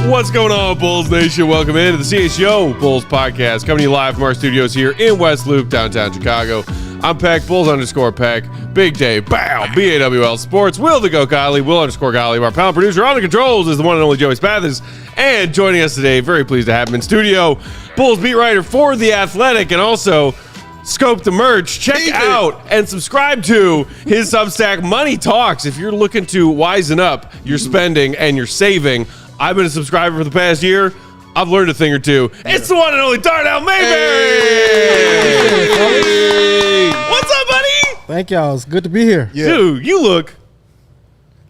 What's going on, Bulls Nation? Welcome into the CHGO Bulls Podcast, coming to you live from our studios here in West Loop, downtown Chicago. I'm Peck, Bulls_Peck, Big Day, Bow, BAWL Sports, Will the Go Godly, Will_Godly. Our pound producer on the controls is the one and only Joey Spathis. And joining us today, very pleased to have him in studio, Bulls beat writer for The Athletic, and also scope the merch. Check out and subscribe to his Substack, Money Talks. If you're looking to wisen up your spending and your saving, I've been a subscriber for the past year. I've learned a thing or two. It's the one and only Darnell Mayberry. Hey. What's up, buddy? Thank y'all. It's good to be here. Yeah. Dude, you look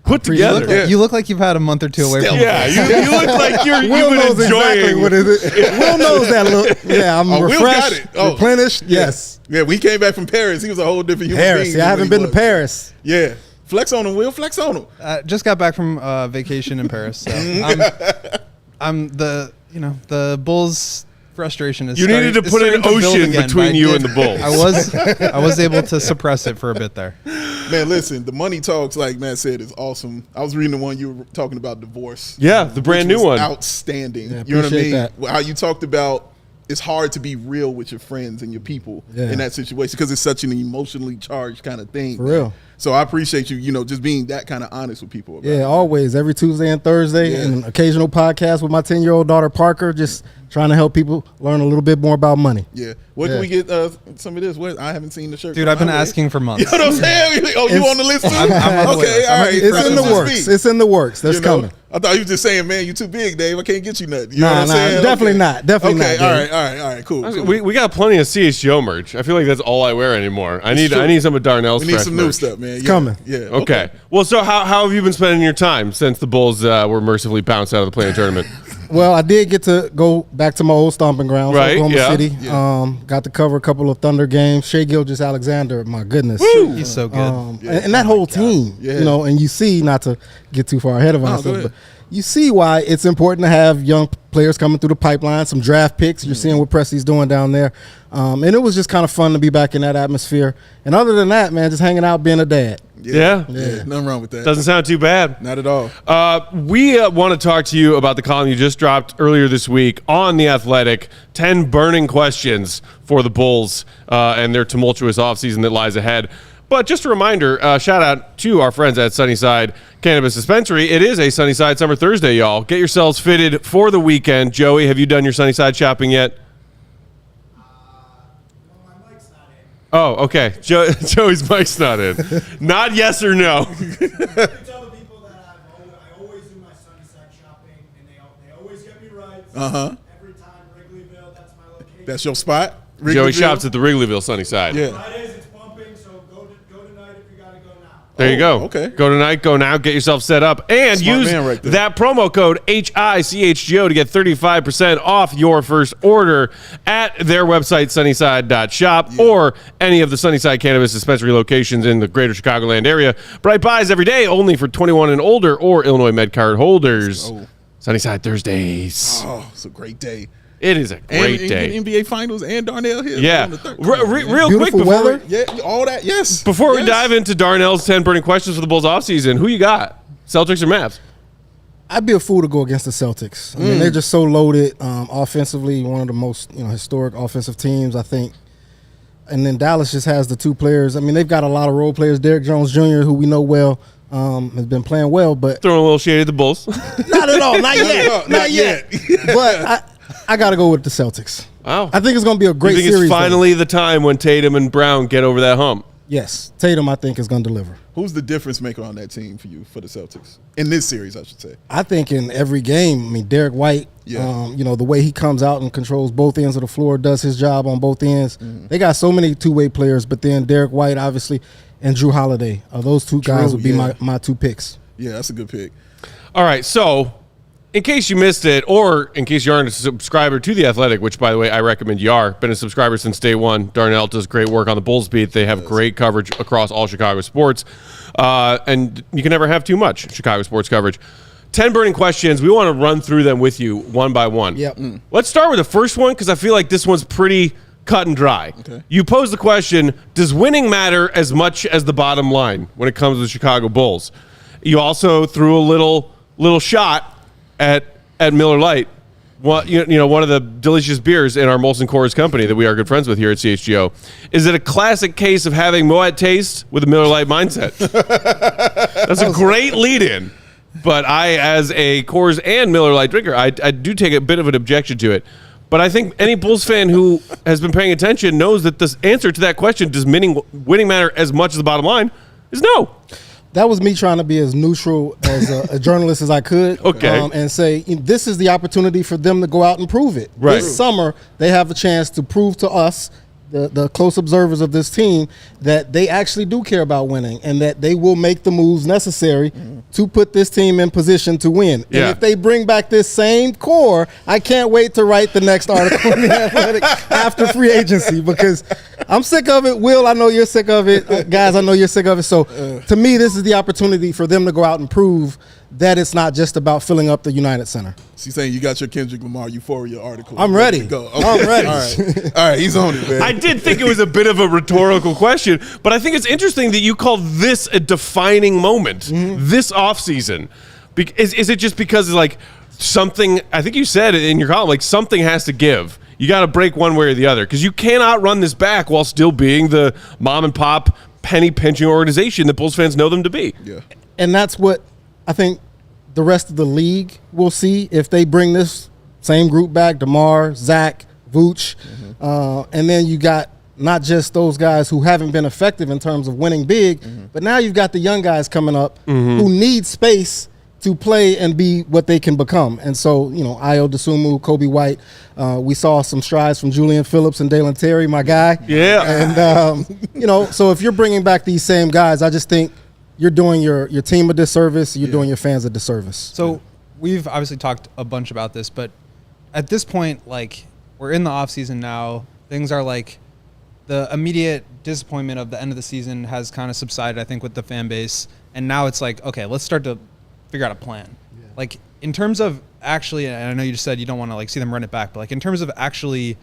put together. You look like you've had a month or two away from you look like you've been enjoying. Exactly what is it. Will knows that look. Yeah, I'm refreshed, replenished. Yes. Yeah, we came back from Paris. He was a whole different human being. I haven't been to Paris. Yeah. Flex on him, Will. Flex on him. Just got back from vacation in Paris. So I'm the Bulls frustration is. You needed to put an ocean between you and the Bulls. I was able to suppress it for a bit there. Man, listen, the Money Talks, like Matt said, is awesome. I was reading the one you were talking about, divorce. Yeah, the brand new one. Outstanding. Yeah, you know what I mean? That. How you talked about it's hard to be real with your friends and your people in that situation because it's such an emotionally charged kind of thing. For real. So I appreciate you, just being that kind of honest with people about it. Always. Every Tuesday and Thursday, and an occasional podcast with my 10-year-old daughter, Parker, just trying to help people learn a little bit more about money. Yeah. Where can we get some of this? I haven't seen the shirt. Dude, I've been asking for months. You know what I'm saying? Oh, you on the list too? I'm on the list. All right. It's in the works. It's in the works. That's coming. I thought you were just saying, man, you too big, Dave. I can't get you nothing. You know what I'm Nah, saying? definitely not. Definitely not. All right, cool. We got plenty of CHGO merch. I feel like that's all I wear anymore. I need some of Darnell's. We need some new merch. stuff, man. It's coming. Yeah. Okay. Well, so how have you been spending your time since the Bulls were mercifully bounced out of the play-in tournament? Well, I did get to go back to my old stomping grounds, Oklahoma City. Yeah. Got to cover a couple of Thunder games. Shai Gilgeous-Alexander, my goodness. Woo! He's so good. And that whole team, and you see, not to get too far ahead of ourselves, but you see why it's important to have young players coming through the pipeline, some draft picks. You're seeing what Presti's doing down there. And it was just kind of fun to be back in that atmosphere. And other than that, man, just hanging out, being a dad. Yeah. Nothing wrong with that. Doesn't sound too bad. Not at all. We want to talk to you about the column you just dropped earlier this week on The Athletic, 10 burning questions for the Bulls and their tumultuous offseason that lies ahead. But just a reminder, shout out to our friends at Sunnyside Cannabis Dispensary. It is a Sunnyside Summer Thursday, y'all. Get yourselves fitted for the weekend. Joey, have you done your Sunnyside shopping yet? Oh, okay. Joey's mic's not in. Not yes or no. I tell the people that I always do my Sunnyside shopping, and they always get me right. Every time, Wrigleyville, that's my location. That's your spot? Joey shops at the Wrigleyville Sunnyside. Yeah. Fridays, it's pumping, so go tonight if you got to go now. There you go. Okay. Go tonight, go now, get yourself set up, and Smart use man right there. that promo code HICHGO to get 35% off your first order at their website, sunnyside.shop, or any of the Sunnyside Cannabis Dispensary locations in the greater Chicagoland area. Bright buys every day, only for 21 and older or Illinois MedCard holders. Sunnyside Thursdays. Oh, it's a great day. It is a great day. NBA Finals and Darnell here. Yeah. Real quick Beautiful before weather. All that. Yes. Before we dive into Darnell's 10 burning questions for the Bulls offseason, who you got? Celtics or Mavs? I'd be a fool to go against the Celtics. I mean, they're just so loaded offensively, one of the most historic offensive teams, I think. And then Dallas just has the two players. I mean, they've got a lot of role players. Derrick Jones Jr., who we know well, has been playing well, but Throwing a little shade at the Bulls. not at all. Not yet. Not yet. But I got to go with the Celtics. Wow. I think it's going to be a great you think series. It's finally the time when Tatum and Brown get over that hump. Yes, Tatum, I think, is going to deliver. Who's the difference maker on that team for you, for the Celtics? In this series, I should say. I think in every game, I mean, Derek White, the way he comes out and controls both ends of the floor, does his job on both ends. They got so many two-way players, but then Derek White, obviously, and Drew Holiday. Those two guys would be my two picks. Yeah, that's a good pick. All right, so in case you missed it, or in case you aren't a subscriber to The Athletic, which, by the way, I recommend you are, been a subscriber since day one. Darnell does great work on the Bulls beat. They have great coverage across all Chicago sports, and you can never have too much Chicago sports coverage. 10 burning questions. We want to run through them with you one by one. Yep. Let's start with the first one because I feel like this one's pretty cut and dry. Okay. You pose the question, does winning matter as much as the bottom line when it comes to the Chicago Bulls? You also threw a little shot at Miller Lite, one of the delicious beers in our Molson Coors company that we are good friends with here at CHGO. Is it a classic case of having Moet taste with a Miller Lite mindset? That's a great lead-in. But I, as a Coors and Miller Lite drinker, I do take a bit of an objection to it. But I think any Bulls fan who has been paying attention knows that the answer to that question, does winning matter as much as the bottom line, is no. That was me trying to be as neutral as a journalist as I could. Okay. And say, this is the opportunity for them to go out and prove it. Right. This summer, they have a chance to prove to us, the close observers of this team, that they actually do care about winning and that they will make the moves necessary to put this team in position to win. Yeah. And if they bring back this same core, I can't wait to write the next article in The Athletic after free agency because I'm sick of it. Will, I know you're sick of it. Guys, I know you're sick of it. So to me, this is the opportunity for them to go out and prove that it's not just about filling up the United Center. She's saying you got your Kendrick Lamar Euphoria article. I'm ready. Go. Okay. I'm ready. All right, he's on it, man. I did think it was a bit of a rhetorical question, but I think it's interesting that you call this a defining moment, this offseason. Is it just because it's like something, I think you said in your column, like something has to give. You got to break one way or the other because you cannot run this back while still being the mom and pop penny pinching organization that Bulls fans know them to be. Yeah. And that's what I think the rest of the league will see if they bring this same group back, DeMar, Zach, Vooch, and then you got not just those guys who haven't been effective in terms of winning big, but now you've got the young guys coming up who need space to play and be what they can become. And so, Ayo Dosunmu, Coby White, we saw some strides from Julian Phillips and Dalen Terry, my guy. Yeah. And, so if you're bringing back these same guys, I just think you're doing your team a disservice. You're doing your fans a disservice. So we've obviously talked a bunch about this, but at this point, like, we're in the offseason now. Things are like the immediate disappointment of the end of the season has kind of subsided, I think, with the fan base. And now it's like, okay, let's start to figure out a plan. Yeah. Like, in terms of actually, and I know you just said you don't want to, like, see them run it back, but, like, in terms of actually,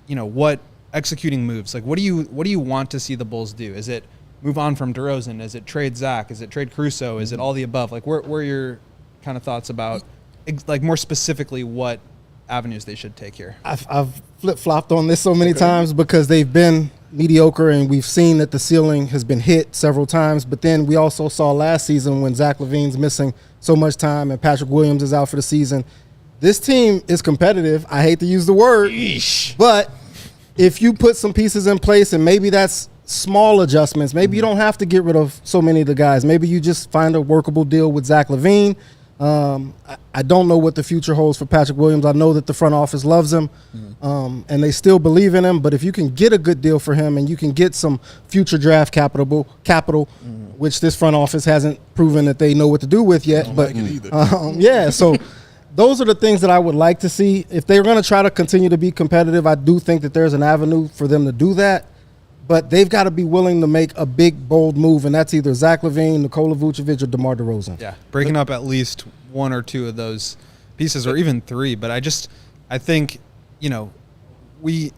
what executing moves, like, what do you want to see the Bulls do? Is it move on from DeRozan? Is it trade Zach? Is it trade Caruso? Is it all the above? Like, where are your kind of thoughts about, like, more specifically what avenues they should take here? I've flip-flopped on this so many times because they've been mediocre and we've seen that the ceiling has been hit several times. But then we also saw last season when Zach LaVine's missing so much time and Patrick Williams is out for the season. This team is competitive. I hate to use the word, but if you put some pieces in place and maybe that's small adjustments. Maybe you don't have to get rid of so many of the guys. Maybe you just find a workable deal with Zach LaVine. I don't know what the future holds for Patrick Williams. I know that the front office loves him, and they still believe in him. But if you can get a good deal for him and you can get some future draft capital, which this front office hasn't proven that they know what to do with yet. But like it either. Yeah, so those are the things that I would like to see. If they're going to try to continue to be competitive, I do think that there's an avenue for them to do that. But they've got to be willing to make a big, bold move, and that's either Zach LaVine, Nikola Vucevic, or DeMar DeRozan. Yeah, breaking up at least one or two of those pieces, or even three. But I think, we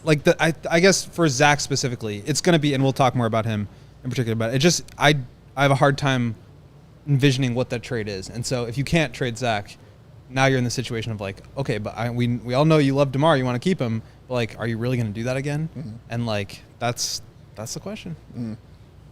like I guess for Zach specifically, it's going to be, and we'll talk more about him in particular. But I have a hard time envisioning what that trade is, and so if you can't trade Zach, now you're in the situation of like, okay, but we all know you love DeMar, you want to keep him. Like, are you really going to do that again? And like, that's the question.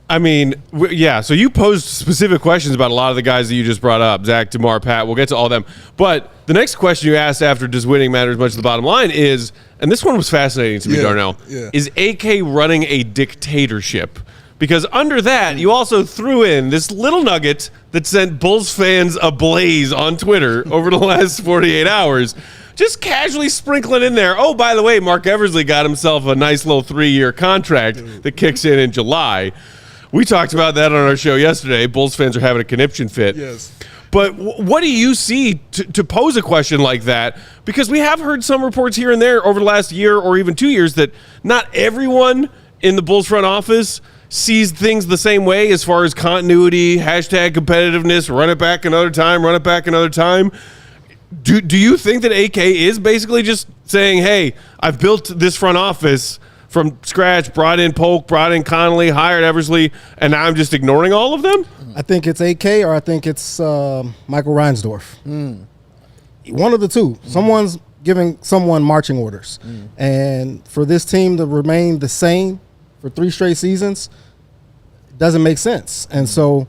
I mean, yeah. So you posed specific questions about a lot of the guys that you just brought up, Zach, DeMar, Pat. We'll get to all of them. But The next question you asked after does winning matter as much as the bottom line is, and this one was fascinating to me, Darnell, is AK running a dictatorship? Because under that, you also threw in this little nugget that sent Bulls fans ablaze on Twitter over the last 48 hours. Just casually sprinkling in there, oh, by the way, Marc Eversley got himself a nice little 3-year contract that kicks in July. We talked about that on our show yesterday. Bulls fans are having a conniption fit. Yes. But what do you see to pose a question like that? Because we have heard some reports here and there over the last year or even 2 years that not everyone in the Bulls front office sees things the same way as far as continuity, hashtag competitiveness, run it back another time. Do you think that AK is basically just saying, hey, I've built this front office from scratch, brought in Polk, brought in Connolly, hired Eversley, and now I'm just ignoring all of them? I think it's AK or I think it's Michael Reinsdorf. One of the two. Someone's giving someone marching orders. And for this team to remain the same for 3 straight seasons doesn't make sense. And so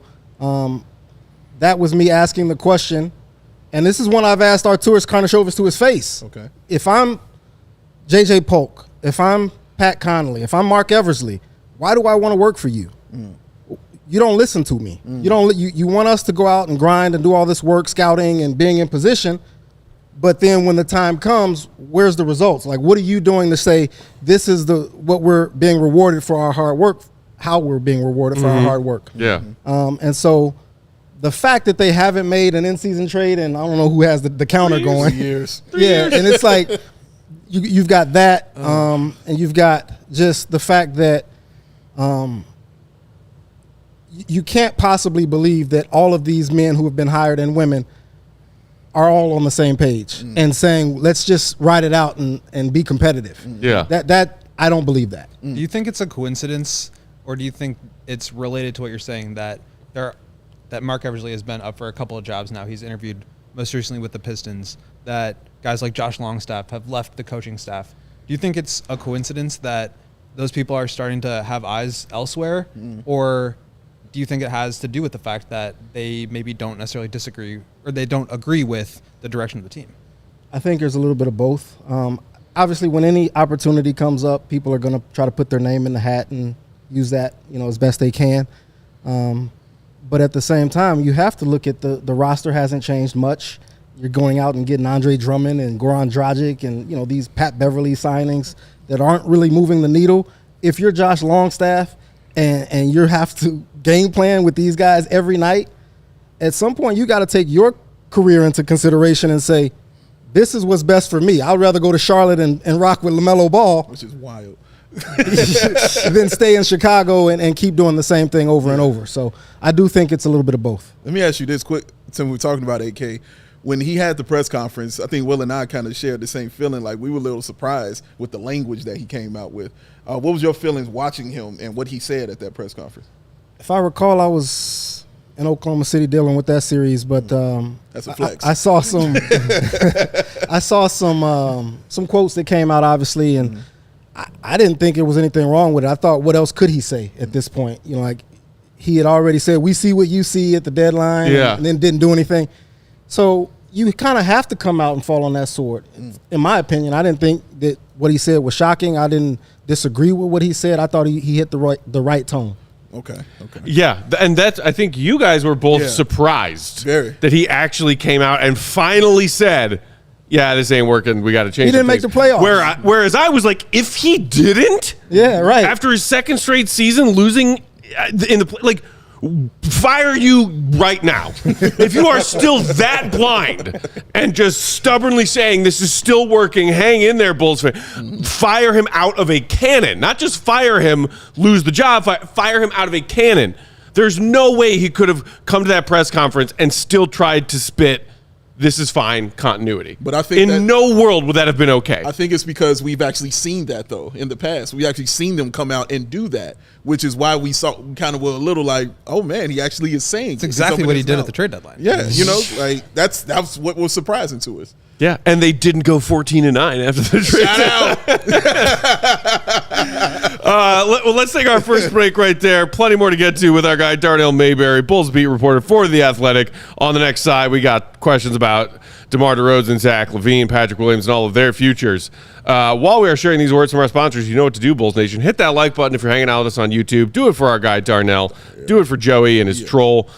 that was me asking the question, and this is one I've asked Arturas Karnisovas to his face. Okay. If I'm JJ Polk, if I'm Pat Connolly, if I'm Marc Eversley, why do I want to work for you? You don't listen to me. You want us to go out and grind and do all this work, scouting and being in position, but then when the time comes, where's the results? Like, what are you doing to say this is what we're being rewarded for our hard work, how we're being rewarded for our hard work? Yeah. And so the fact that they haven't made an in-season trade, and I don't know who has the counter going. Years. Yeah, and it's like you've got that, and you've got just the fact that you can't possibly believe that all of these men who have been hired and women are all on the same page and saying, let's just ride it out and be competitive. Yeah. That I don't believe that. Do you think it's a coincidence, or do you think it's related to what you're saying, that Marc Eversley has been up for a couple of jobs now? He's interviewed most recently with the Pistons, that guys like Josh Longstaff have left the coaching staff. Do you think it's a coincidence that those people are starting to have eyes elsewhere, or do you think it has to do with the fact that they maybe don't necessarily disagree or they don't agree with the direction of the team? I think there's a little bit of both. Obviously, when any opportunity comes up, people are going to try to put their name in the hat and use that, as best they can. But at the same time, you have to look at the roster hasn't changed much. You're going out and getting Andre Drummond and Goran Dragic and, these Pat Beverly signings that aren't really moving the needle. If you're Josh Longstaff and you have to game plan with these guys every night, at some point you got to take your career into consideration and say, this is what's best for me. I'd rather go to Charlotte and rock with LaMelo Ball. Which is wild. Then stay in Chicago and keep doing the same thing over and over. So I do think it's a little bit of both. Let me ask you this quick, since we're talking about AK. When he had the press conference, I think Will and I kind of shared the same feeling. Like, we were a little surprised with the language that he came out with. What was your feelings watching him and what he said at that press conference? If I recall, I was in Oklahoma City dealing with that series, but that's a flex. I saw some some quotes that came out, obviously, and I didn't think it was anything wrong with it. I thought, what else could he say at this point? Like, he had already said, we see what you see at the deadline, and then didn't do anything. So you kind of have to come out and fall on that sword. In my opinion, I didn't think that what he said was shocking. I didn't disagree with what he said. I thought he hit the right tone. Okay. Yeah, and I think you guys were both surprised that he actually came out and finally said, yeah, this ain't working. We got to change. He didn't make the playoffs. Whereas I was like, if he didn't, after his second straight season losing in the fire you right now. If you are still that blind and just stubbornly saying this is still working, hang in there, Bulls fan. Fire him out of a cannon. Not just fire him, lose the job, fire him out of a cannon. There's no way he could have come to that press conference and still tried to spit, this is fine, continuity. But I think in no world would that have been okay. I think it's because we've actually seen that, though, in the past. We actually seen them come out and do that, which is why we kind of were a little like, oh, man, he actually is saying. It's exactly what he did at the trade deadline. Yeah, that's what was surprising to us. Yeah, and they didn't go 14-9 after the trade. Shout out. Let's take our first break right there. Plenty more to get to with our guy Darnell Mayberry, Bulls beat reporter for The Athletic. On the next side, we got questions about DeMar DeRozan, Zach LaVine, Patrick Williams, and all of their futures. While we are sharing these words from our sponsors, you know what to do, Bulls Nation. Hit that like button if you're hanging out with us on YouTube. Do it for our guy, Darnell. Do it for Joey and his troll.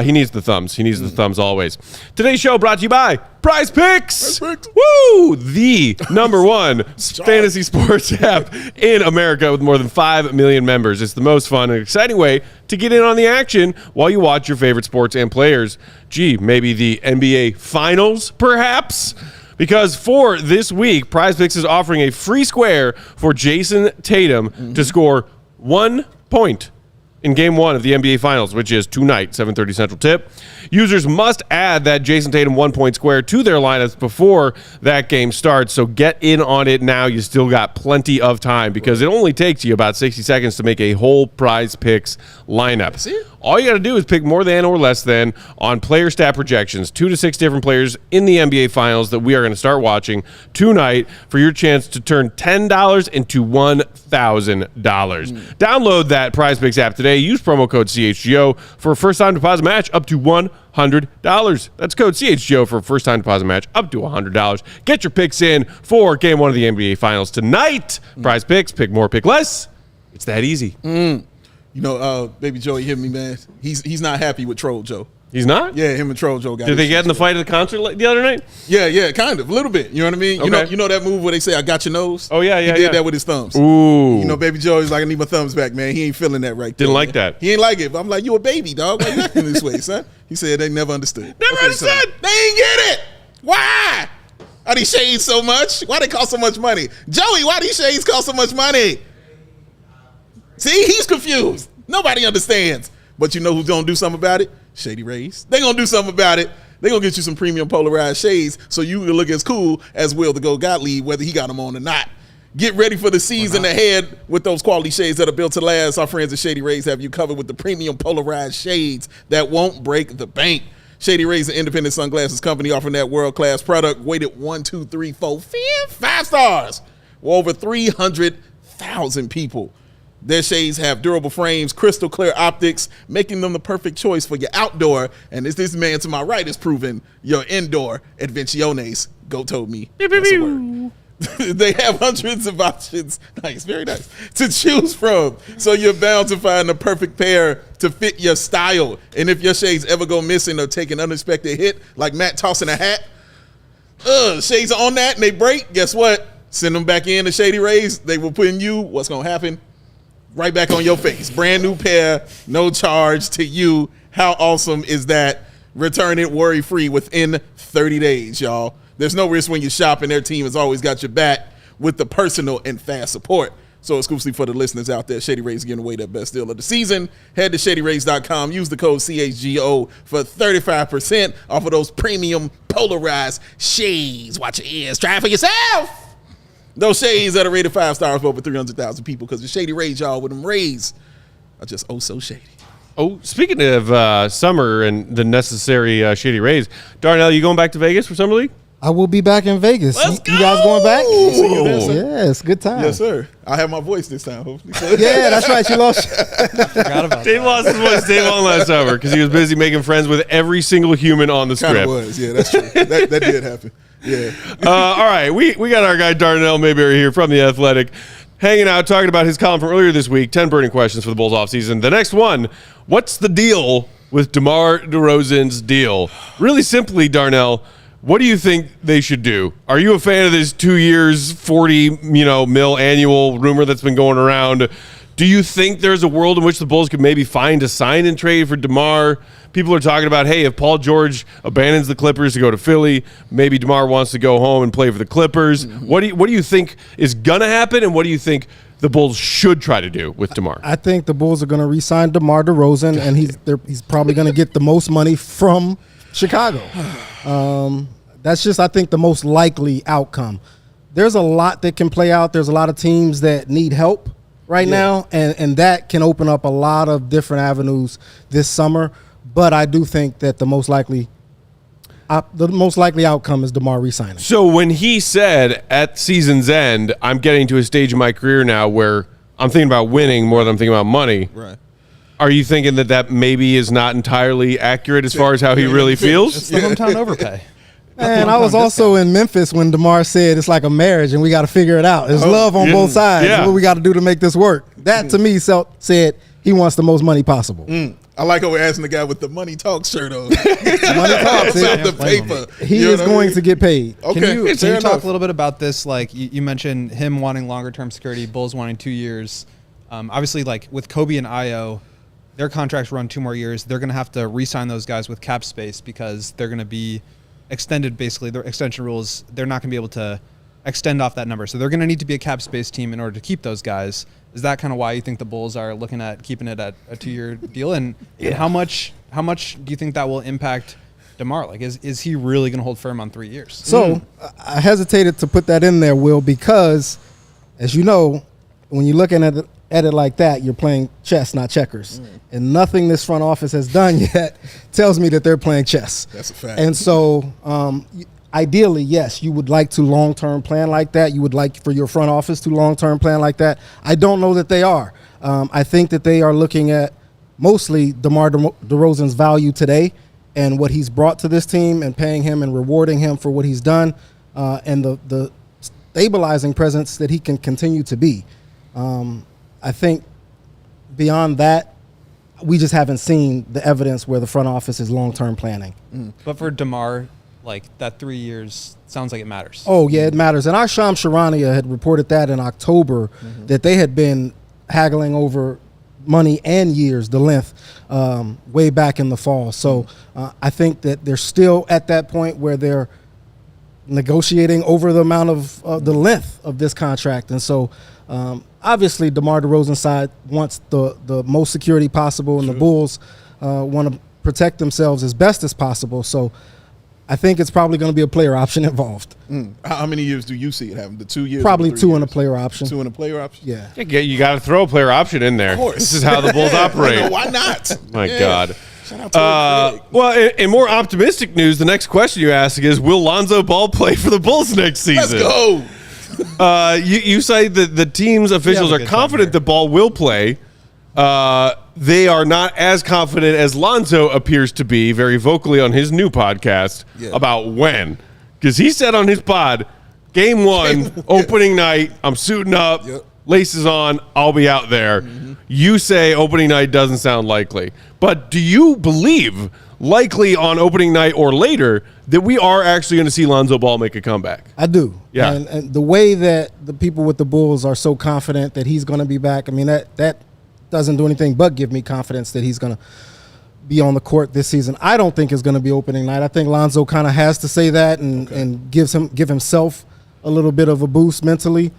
He needs the thumbs. He needs the thumbs always. Today's show brought to you by Prize Picks. Woo! The #1 fantasy sports app in America with more than 5 million members. It's the most fun and exciting way to get in on the action while you watch your favorite sports and players. Gee, maybe the NBA Finals, perhaps? Because for this week, Prize Picks is offering a free square for Jason Tatum to score 1 point in Game 1 of the NBA Finals, which is tonight, 7:30 Central Tip. Users must add that Jason Tatum 1-point square to their lineups before that game starts, so get in on it now. You still got plenty of time because it only takes you about 60 seconds to make a whole Prize Picks lineup. All you got to do is pick more than or less than on player stat projections, 2 to 6 different players in the NBA Finals that we are going to start watching tonight for your chance to turn $10 into $1,000. Download that Prize Picks app today. Use promo code CHGO for a first-time deposit match up to $100. That's code CHGO for a first-time deposit match up to $100. Get your picks in for Game 1 of the NBA Finals tonight. Prize Picks, pick more, pick less. It's that easy. You know, baby Joey hit me, man. He's not happy with Troll Joe. He's not? Yeah, him and Troll Joe got. Did they get in the fight at the concert the other night? Yeah, kind of, a little bit. You know what I mean? Okay. You know that move where they say, "I got your nose." Oh yeah, He did that with his thumbs. Ooh. You know, baby Joey's like, "I need my thumbs back, man." He ain't feeling that right. Didn't there, like man. that. He ain't like it. But I'm like, "You a baby, dog? Why you acting this way, son?" He said they never understood. Never understood. They ain't get it. Why? Are these shades so much? Why they cost so much money? Joey, why these shades cost so much money? See, he's confused. Nobody understands. But you know who's gonna do something about it? Shady Rays. They gonna do something about it. They gonna get you some premium polarized shades so you can look as cool as Will the Go Gottlieb, whether he got them on or not. Get ready for the season ahead with those quality shades that are built to last. Our friends at Shady Rays have you covered with the premium polarized shades that won't break the bank. Shady Rays, an independent sunglasses company offering that world-class product, rated 1, 2, 3, 4, 5 stars. Well, over 300,000 people. Their shades have durable frames, crystal clear optics, making them the perfect choice for your outdoor. And as this man to my right is proving, your indoor adventiones. Go told me. That's a word. They have hundreds of options. Nice, very nice. To choose from. So you're bound to find the perfect pair to fit your style. And if your shades ever go missing or take an unexpected hit, like Matt tossing a hat, shades are on that and they break, guess what? Send them back in to Shady Rays. They will put in you. What's going to happen? Right back on your face. Brand new pair, no charge to you. How awesome is that? Return it worry-free within 30 days, y'all. There's no risk when you shop, and their team has always got your back with the personal and fast support. So exclusively for the listeners out there, Shady Rays giving away their best deal of the season. Head to ShadyRays.com. Use the code CHGO for 35% off of those premium polarized shades. Watch your ears. Try it for yourself. Those shades that are rated 5 stars for over 300,000 people because the Shady Rays, y'all, with them rays are just oh so shady. Oh, speaking of summer and the necessary Shady Rays, Darnell, you going back to Vegas for Summer League? I will be back in Vegas. Let's go! You guys going back? Yes, good time. Yes, sir. I have my voice this time, hopefully. Yeah, that's right. You lost. Forgot about Dave lost his voice day long last summer because he was busy making friends with every single human on the Kind script. of was. Yeah, that's true. that did happen. Yeah. All right, we got our guy Darnell Mayberry here from The Athletic, hanging out, talking about his column from earlier this week, 10 burning questions for the Bulls offseason. The next one, what's the deal with DeMar DeRozan's deal? Really simply, Darnell, what do you think they should do? Are you a fan of this 2 years, 40 mil annual rumor that's been going around? Do you think there's a world in which the Bulls could maybe find a sign and trade for DeMar? People are talking about, hey, if Paul George abandons the Clippers to go to Philly, maybe DeMar wants to go home and play for the Clippers. Mm-hmm. What do you think is going to happen, and what do you think the Bulls should try to do with DeMar? I think the Bulls are going to re-sign DeMar DeRozan, and he's probably going to get the most money from Chicago. That's just, I think, the most likely outcome. There's a lot that can play out. There's a lot of teams that need help right now, and that can open up a lot of different avenues this summer. But I do think that the most likely outcome is DeMar re-signing. So when he said at season's end, I'm getting to a stage in my career now where I'm thinking about winning more than I'm thinking about money. Right. Are you thinking that maybe is not entirely accurate as far as how he really feels? It's the hometown overpay. And I was also in Memphis when DeMar said it's like a marriage and we got to figure it out. There's love on both sides. Yeah. What we got to do to make this work. That to me said he wants the most money possible. I like how we're asking the guy with the money talk shirt on. Money talks. the paper. He is going to get paid. Okay, Can you fair talk enough. a little bit about this? Like you mentioned him wanting longer term security, Bulls wanting 2 years. Obviously, like with Coby and Io, their contracts run 2 more years. They're going to have to re-sign those guys with cap space because they're going to be extended. Basically, their extension rules, they're not going to be able to extend off that number. So they're going to need to be a cap space team in order to keep those guys. Is that kind of why you think the Bulls are looking at keeping it at a 2-year deal? And how much do you think that will impact DeMar? Like, is he really going to hold firm on 3 years? So I hesitated to put that in there, Will, because as you know, when you're looking at it like that, you're playing chess, not checkers. And nothing this front office has done yet tells me that they're playing chess. That's a fact. And so ideally, yes, you would like to long-term plan like that. You would like for your front office to long-term plan like that. I don't know that they are. I think that they are looking at mostly DeMar DeRozan's value today and what he's brought to this team and paying him and rewarding him for what he's done and the stabilizing presence that he can continue to be. I think beyond that, we just haven't seen the evidence where the front office is long-term planning. But for DeMar, like that 3 years sounds like it matters. Oh, yeah, it matters. And our Shams Charania had reported that in October that they had been haggling over money and years, the length, way back in the fall. So I think that they're still at that point where they're negotiating over the amount of the length of this contract. And so obviously DeMar DeRozan's side wants the most security possible, and the Bulls want to protect themselves as best as possible. So I think it's probably going to be a player option involved. How many years do you see it having? The 2 years? Probably or the 3 2 years? and a player option. 2 and a player option? Yeah. You got to throw a player option in there. Of course. This is how the Bulls operate. No, why not? My God. Shout out to Well, in more optimistic news, the next question you ask is, will Lonzo Ball play for the Bulls next season? Let's go. You say that the team's officials a are good confident time that Ball will play. They are not as confident as Lonzo appears to be, very vocally on his new podcast, about when. Because he said on his pod, game 1, opening night, I'm suiting up, laces on, I'll be out there. You say opening night doesn't sound likely. But do you believe, likely on opening night or later, that we are actually going to see Lonzo Ball make a comeback? I do. Yeah. And the way that the people with the Bulls are so confident that he's going to be back, I mean, that doesn't do anything but give me confidence that he's going to be on the court this season. I don't think it's going to be opening night. I think Lonzo kind of has to say that and give himself a little bit of a boost mentally.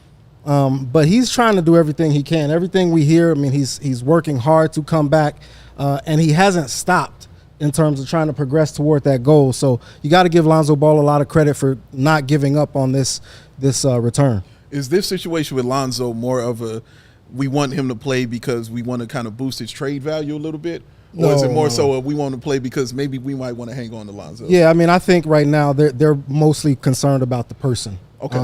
But he's trying to do everything he can. Everything we hear, I mean, he's working hard to come back, and he hasn't stopped in terms of trying to progress toward that goal. So you got to give Lonzo Ball a lot of credit for not giving up on this return. Is this situation with Lonzo more of a we want him to play because we want to kind of boost his trade value a little bit? Or is it more so we want to play because maybe we might want to hang on to Lonzo? Yeah, I mean, I think right now they're mostly concerned about the person. Okay.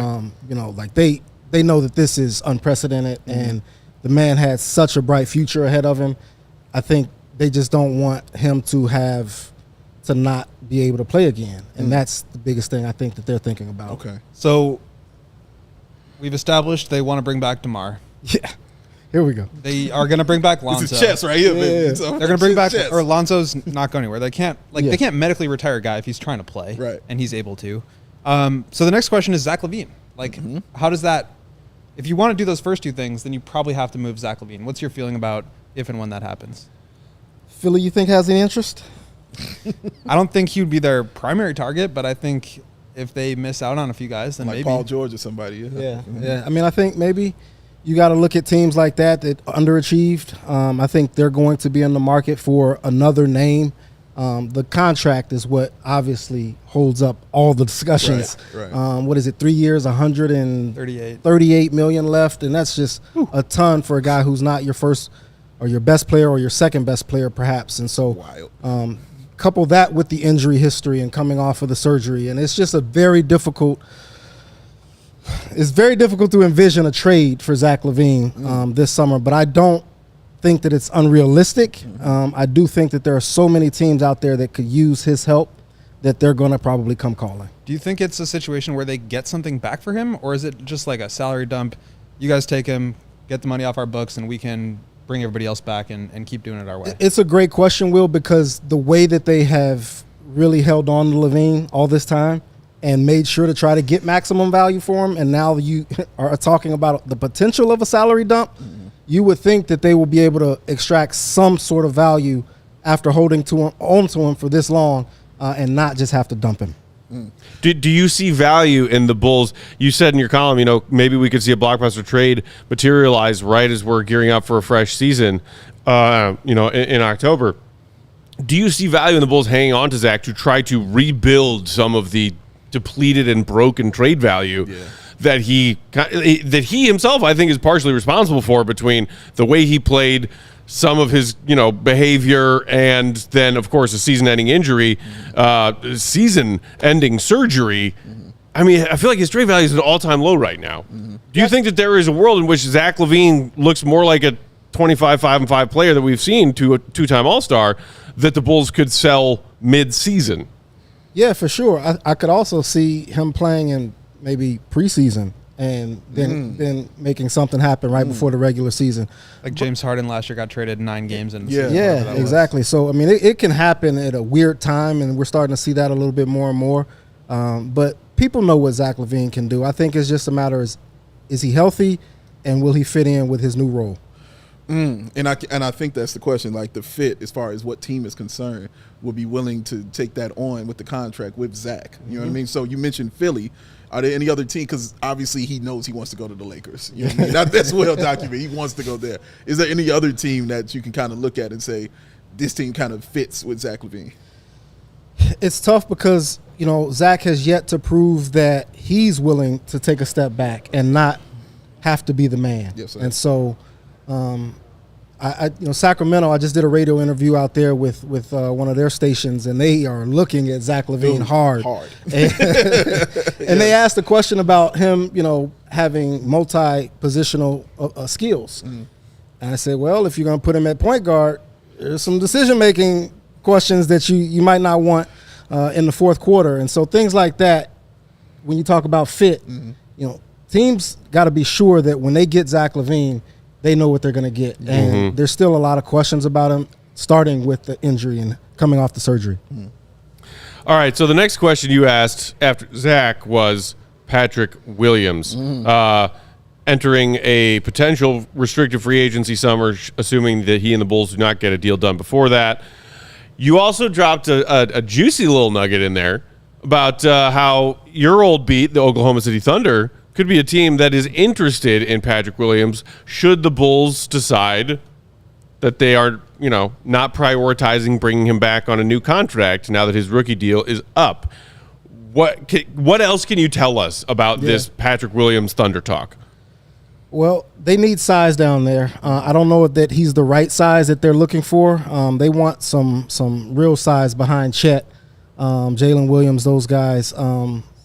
Like they know that this is unprecedented and the man had such a bright future ahead of him. I think they just don't want him to not be able to play again. And that's the biggest thing I think that they're thinking about. Okay. So we've established they want to bring back DeMar. Yeah. Here we go. They are going to bring back Lonzo. It's a chess right here, man. Yeah. They're They're going to bring back, or Lonzo's not going anywhere. They can't medically retire a guy if he's trying to play, right? And he's able to. So the next question is Zach LaVine. Like, how does that? If you want to do those first two things, then you probably have to move Zach LaVine. What's your feeling about if and when that happens? Philly, you think has any interest? I don't think he would be their primary target, but I think if they miss out on a few guys, then like maybe Paul George or somebody. Yeah. I mean, I think maybe you got to look at teams like that underachieved. I think they're going to be in the market for another name. The contract is what obviously holds up all the discussions. Right. What is it? 3 years, 138 38 million left, and that's just a ton for a guy who's not your first or your best player or your second best player, perhaps. And so, couple that with the injury history and coming off of the surgery, and it's just very difficult to envision a trade for Zach LaVine this summer, but I don't think that it's unrealistic. I do think that there are so many teams out there that could use his help that they're going to probably come calling. Do you think it's a situation where they get something back for him, or is it just like a salary dump? You guys take him, get the money off our books, and we can bring everybody else back and keep doing it our way? It's a great question, Will, because the way that they have really held on to LaVine all this time and made sure to try to get maximum value for him, and now you are talking about the potential of a salary dump, you would think that they will be able to extract some sort of value after holding on to him for this long and not just have to dump him. Do you see value in the Bulls? You said in your column, maybe we could see a blockbuster trade materialize right as we're gearing up for a fresh season, in October. Do you see value in the Bulls hanging on to Zach to try to rebuild some of the depleted and broken trade value that he himself, I think, is partially responsible for, between the way he played, some of his behavior, and then of course a season-ending injury, season-ending surgery. I mean, I feel like his trade value is at an all-time low right now. Do you think that there is a world in which Zach LaVine looks more like a 25-5-5 player that we've seen, to a two-time All-Star, that the Bulls could sell mid-season? Yeah, for sure. I could also see him playing in maybe preseason and then making something happen right before the regular season. Like James Harden last year got traded 9 games in. Yeah, exactly. So, I mean, it can happen at a weird time, and we're starting to see that a little bit more and more. But people know what Zach LaVine can do. I think it's just a matter of, is he healthy, and will he fit in with his new role? And I think that's the question, like the fit as far as what team is concerned will be willing to take that on with the contract with Zach. You know what I mean? So you mentioned Philly. Are there any other team? Because obviously he knows he wants to go to the Lakers. You know what I mean? That's well documented. He wants to go there. Is there any other team that you can kind of look at and say, this team kind of fits with Zach LaVine? It's tough because, Zach has yet to prove that he's willing to take a step back and not have to be the man. Yes, sir. And so Sacramento, I just did a radio interview out there with one of their stations, and they are looking at Zach LaVine hard. And they asked a question about him, having multi-positional skills. And I said, well, if you're going to put him at point guard, there's some decision-making questions that you might not want in the fourth quarter. And so things like that, when you talk about fit, teams got to be sure that when they get Zach LaVine, they know what they're going to get. And there's still a lot of questions about him, starting with the injury and coming off the surgery. All right, so the next question you asked after Zach was Patrick Williams. Entering a potential restricted free agency summer, assuming that he and the Bulls do not get a deal done before that. You also dropped a juicy little nugget in there about how your old beat, the Oklahoma City Thunder, could be a team that is interested in Patrick Williams should the Bulls decide that they are, not prioritizing bringing him back on a new contract now that his rookie deal is up. What else can you tell us about this Patrick Williams Thunder talk? Well, they need size down there. I don't know that he's the right size that they're looking for. They want some real size behind Chet, Jalen Williams, those guys.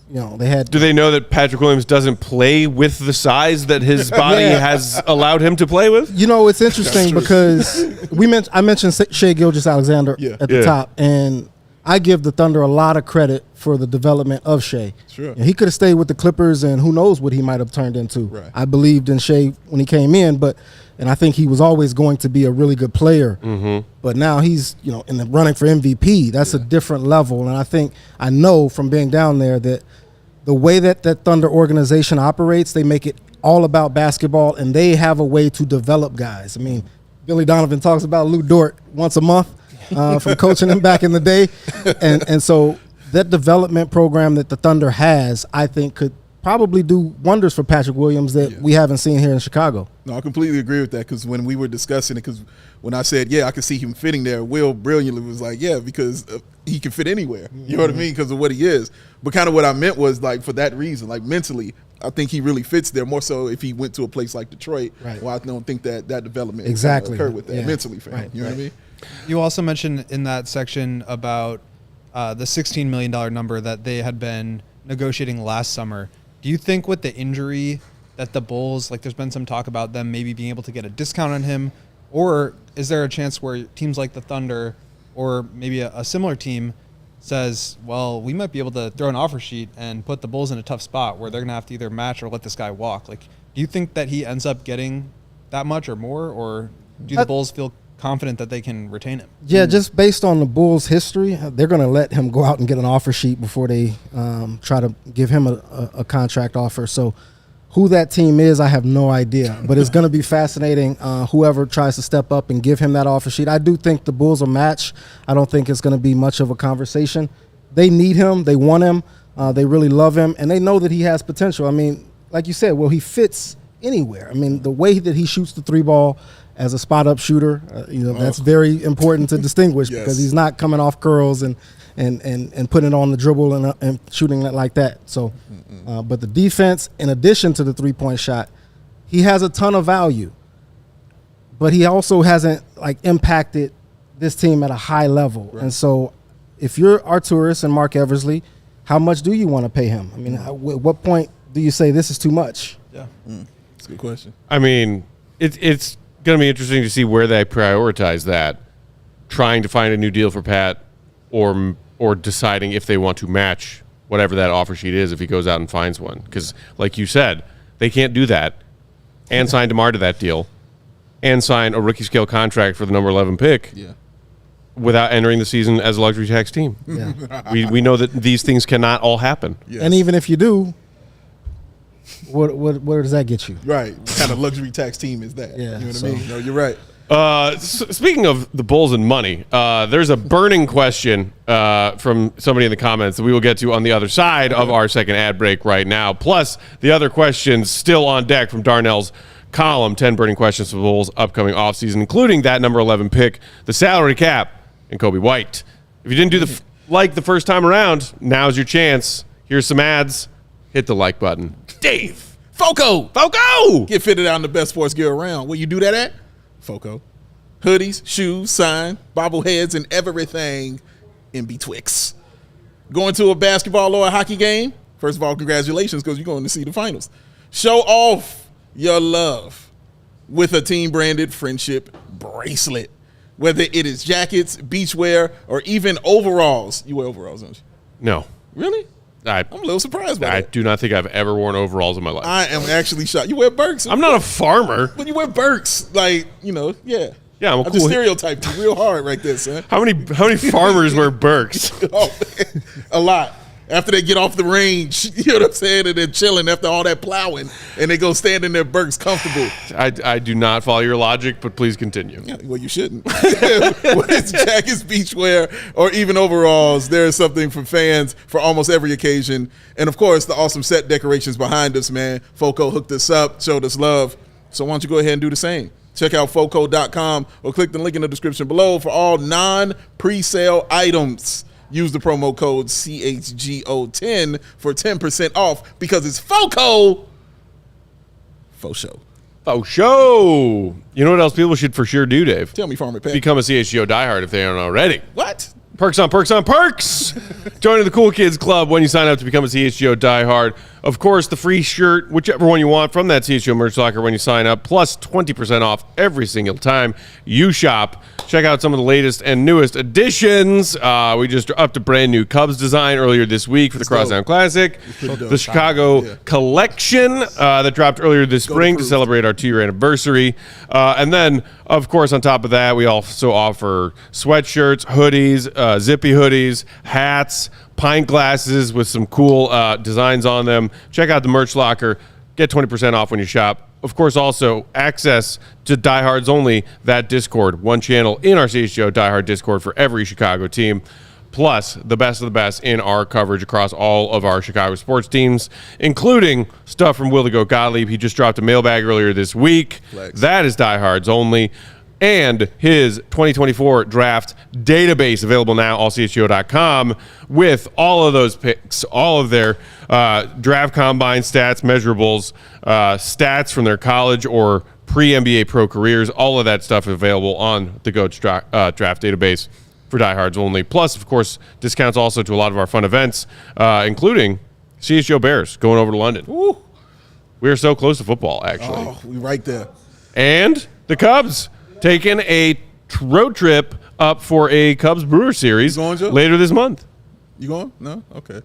They had. Do they know that Patrick Williams doesn't play with the size that his body has allowed him to play with? It's interesting because I mentioned Shai Gilgeous-Alexander at the top, and I give the Thunder a lot of credit for the development of Shai. Sure. He could have stayed with the Clippers, and who knows what he might have turned into. Right. I believed in Shai when he came in, and I think he was always going to be a really good player. But now he's, in the running for MVP. That's a different level, and I know from being down there that the way that Thunder organization operates, they make it all about basketball, and they have a way to develop guys. I mean, Billy Donovan talks about Lou Dort once a month from coaching him back in the day. And so that development program that the Thunder has, I think, could probably do wonders for Patrick Williams that we haven't seen here in Chicago. No, I completely agree with that, because when we were discussing it, because when I said, I could see him fitting there, Will brilliantly was like, because he can fit anywhere. You know what I mean? Because of what he is. But kind of what I meant was, like, for that reason, like mentally, I think he really fits there more so if he went to a place like Detroit. Right. Well, I don't think that development exactly occurred with that mentally for him. You know what I mean? You also mentioned in that section about the $16 million number that they had been negotiating last summer. Do you think with the injury that the Bulls, there's been some talk about them maybe being able to get a discount on him, or is there a chance where teams like the Thunder or maybe a similar team says, well, we might be able to throw an offer sheet and put the Bulls in a tough spot where they're going to have to either match or let this guy walk. Like, do you think that he ends up getting that much or more, or do the Bulls feel confident that they can retain him? Yeah, just based on the Bulls' history, they're going to let him go out and get an offer sheet before they try to give him a contract offer. So who that team is, I have no idea. But it's going to be fascinating, whoever tries to step up and give him that offer sheet. I do think the Bulls will match. I don't think it's going to be much of a conversation. They need him. They want him. They really love him. And they know that he has potential. I mean, like you said, well, he fits anywhere. I mean, the way that he shoots the three ball as a spot-up shooter, that's very important to distinguish because he's not coming off curls and putting it on the dribble and shooting it like that. So, but the defense, in addition to the three-point shot, he has a ton of value. But he also hasn't impacted this team at a high level. Right. And so, if you're Arturas and Marc Eversley, how much do you want to pay him? I mean, at what point do you say this is too much? Yeah, that's a good question. I mean, it's going to be interesting to see where they prioritize that, trying to find a new deal for Pat or deciding if they want to match whatever that offer sheet is if he goes out and finds one. Because, like you said, they can't do that and sign DeMar to that deal and sign a rookie scale contract for the number 11 pick without entering the season as a luxury tax team. Yeah. We know that these things cannot all happen. Yes. And even if you do, where does that get you? Right. What kind of luxury tax team is that? Yeah. You know what I mean? No, you're right. Speaking of the Bulls and money, there's a burning question from somebody in the comments that we will get to on the other side of our second ad break right now. Plus, the other questions still on deck from Darnell's column, 10 burning questions for the Bulls' upcoming offseason, including that number 11 pick, the salary cap, and Coby White. If you didn't do the first time around, now's your chance. Here's some ads. Hit the like button. Dave! Foco! Get fitted out in the best sports gear around. Where you do that at? Foco. Hoodies, shoes, sign, bobbleheads, and everything in betwixt. Going to a basketball or a hockey game? First of all, congratulations, because you're going to see the finals. Show off your love with a team-branded friendship bracelet. Whether it is jackets, beachwear, or even overalls. You wear overalls, don't you? No. Really? I'm a little surprised by that. I do not think I've ever worn overalls in my life. I am actually shocked. You wear Birks. I'm not a farmer. But you wear Birks. Yeah. Yeah, I'm a cool. Stereotyped you real hard right there, son. How many farmers wear Birks? A lot. After they get off the range, you know what I'm saying, and they're chilling after all that plowing, and they go stand in their Birks comfortable. I do not follow your logic, but please continue. Yeah, well, you shouldn't. Whether it's jackets, beachwear, or even overalls, there is something for fans for almost every occasion. And, of course, the awesome set decorations behind us, man. Foco hooked us up, showed us love. So why don't you go ahead and do the same? Check out Foco.com or click the link in the description below for all non-presale items. Use the promo code CHGO10 for 10% off because it's Foco. Faux show. Faux show. You know what else people should for sure do, Dave? Tell me, Farmer Pat. Become a CHGO diehard if they aren't already. What? Perks on perks on perks. Joining the Cool Kids Club when you sign up to become a CHGO diehard. Of course, the free shirt, whichever one you want from that CHGO merch locker when you sign up, plus 20% off every single time you shop. Check out some of the latest and newest additions. We just upped a brand new Cubs design earlier this week for the Crosstown Classic. The Chicago Collection that dropped earlier this spring to celebrate our 2-year anniversary. And then, of course, on top of that, we also offer sweatshirts, hoodies, zippy hoodies, hats, pint glasses with some cool designs on them. Check out the merch locker. Get 20% off when you shop. Of course, also access to Diehards Only, that Discord. One channel in our CHGO Diehard Discord for every Chicago team. Plus, the best of the best in our coverage across all of our Chicago sports teams, including stuff from Will the Goat Gottlieb. He just dropped a mailbag earlier this week. Flex. That is Diehards Only. And his 2024 draft database available now, allchgo.com, with all of those picks, all of their draft combine stats, measurables, stats from their college or pre-NBA pro careers. All of that stuff available on the GOAT's draft database for diehards only. Plus, of course, discounts also to a lot of our fun events, including CHGO Bears going over to London. Ooh. We are so close to football, actually. Oh, we right there. And the Cubs taking a road trip up for a Cubs Brewer series later this month. You going? No? Okay.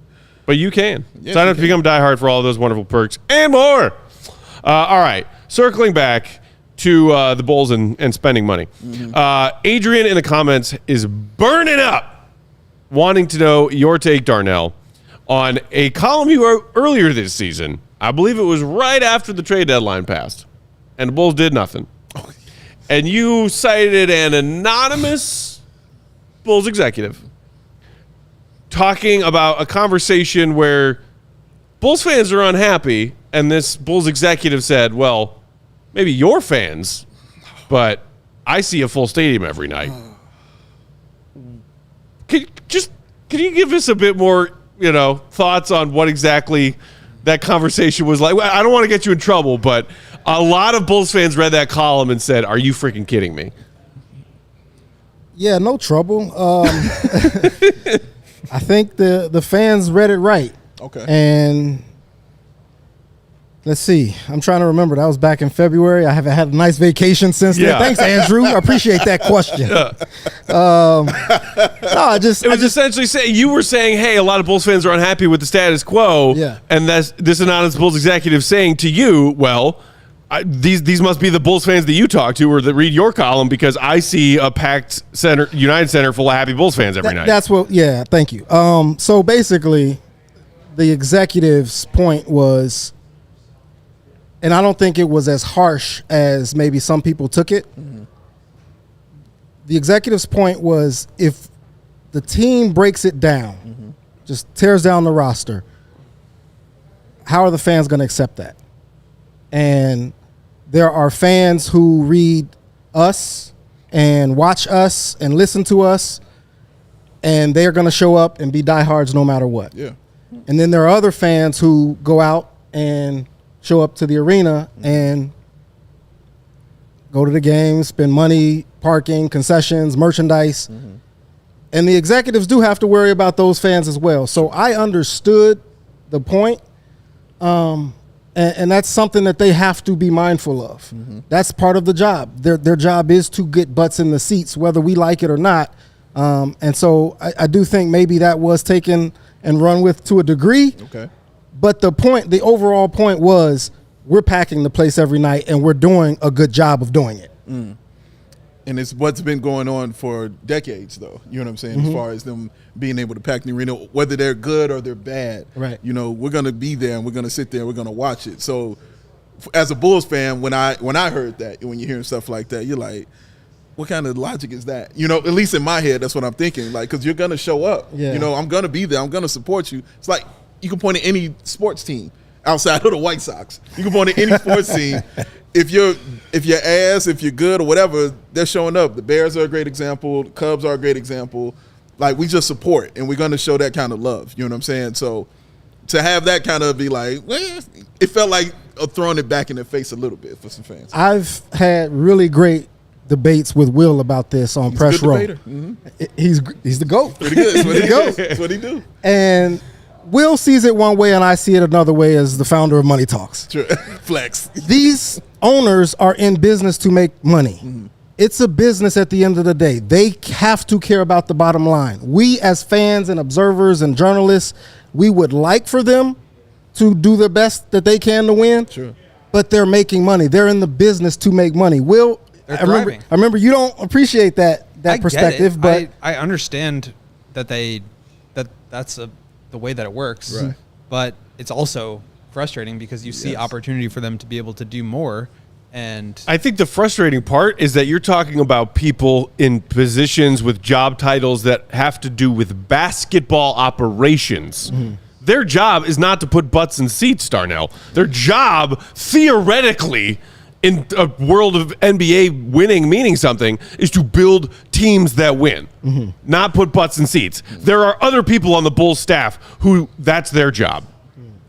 But you can. Yes, Sign you up to can. become diehard for all those wonderful perks and more. All right. Circling back to the Bulls and spending money. Adrian in the comments is burning up, wanting to know your take, Darnell, on a column you wrote earlier this season. I believe it was right after the trade deadline passed, and the Bulls did nothing. And you cited an anonymous Bulls executive talking about a conversation where Bulls fans are unhappy, and this Bulls executive said, well, maybe your fans, but I see a full stadium every night. Can you give us a bit more, thoughts on what exactly that conversation was like? I don't want to get you in trouble, but a lot of Bulls fans read that column and said, are you freaking kidding me? Yeah, no trouble. I think the fans read it right. Okay. And let's see. I'm trying to remember. That was back in February. I haven't had a nice vacation since then. Thanks, Andrew. I appreciate that question. Essentially saying you were saying, hey, a lot of Bulls fans are unhappy with the status quo. Yeah. And this anonymous Bulls executive saying to you, well, these must be the Bulls fans that you talk to or that read your column, because I see a packed United Center full of happy Bulls fans every night. That's what. Yeah. Thank you. So basically, the executive's point was, and I don't think it was as harsh as maybe some people took it. Mm-hmm. The executive's point was, if the team breaks it down, just tears down the roster, how are the fans going to accept that? And there are fans who read us and watch us and listen to us, and they're going to show up and be diehards no matter what. Yeah. And then there are other fans who go out and show up to the arena and go to the games, spend money, parking, concessions, merchandise. And the executives do have to worry about those fans as well. So I understood the point. And that's something that they have to be mindful of. That's part of the job. Their job is to get butts in the seats, whether we like it or not. And so I do think maybe that was taken and run with to a degree. Okay. But the overall point was, we're packing the place every night and we're doing a good job of doing it. And it's what's been going on for decades, though. You know what I'm saying? As far as them being able to pack the arena, whether they're good or they're bad. Right. We're going to be there and we're going to sit there and we're going to watch it. So as a Bulls fan, when I heard that, when you're hearing stuff like that, you're like, what kind of logic is that? At least in my head, that's what I'm thinking. Like, because you're going to show up. Yeah. I'm going to be there. I'm going to support you. It's like you can point at any sports team outside of the White Sox. You can point at any sports team. If you're ass, if you're good or whatever, they're showing up. The Bears are a great example. The Cubs are a great example. Like, we just support, and we're going to show that kind of love. You know what I'm saying? So to have that kind of be like, well, it felt like throwing it back in their face a little bit for some fans. I've had really great debates with Will about this on Press Row. He's the GOAT. Pretty good. That's what he do. And Will sees it one way and I see it another way as the founder of Money Talks. Sure. Flex. These owners are in business to make money. It's a business at the end of the day. They have to care about the bottom line. We as fans and observers and journalists, we would like for them to do the best that they can to win. Sure. But they're making money. They're in the business to make money. Will, I remember you don't appreciate that perspective, but I understand that that's the way that it works. Right. But it's also frustrating because you see opportunity for them to be able to do more. And I think the frustrating part is that you're talking about people in positions with job titles that have to do with basketball operations. Their job is not to put butts in seats, Darnell. Their job, theoretically, in a world of NBA winning meaning something, is to build teams that win, not put butts in seats. There are other people on the Bulls staff who that's their job.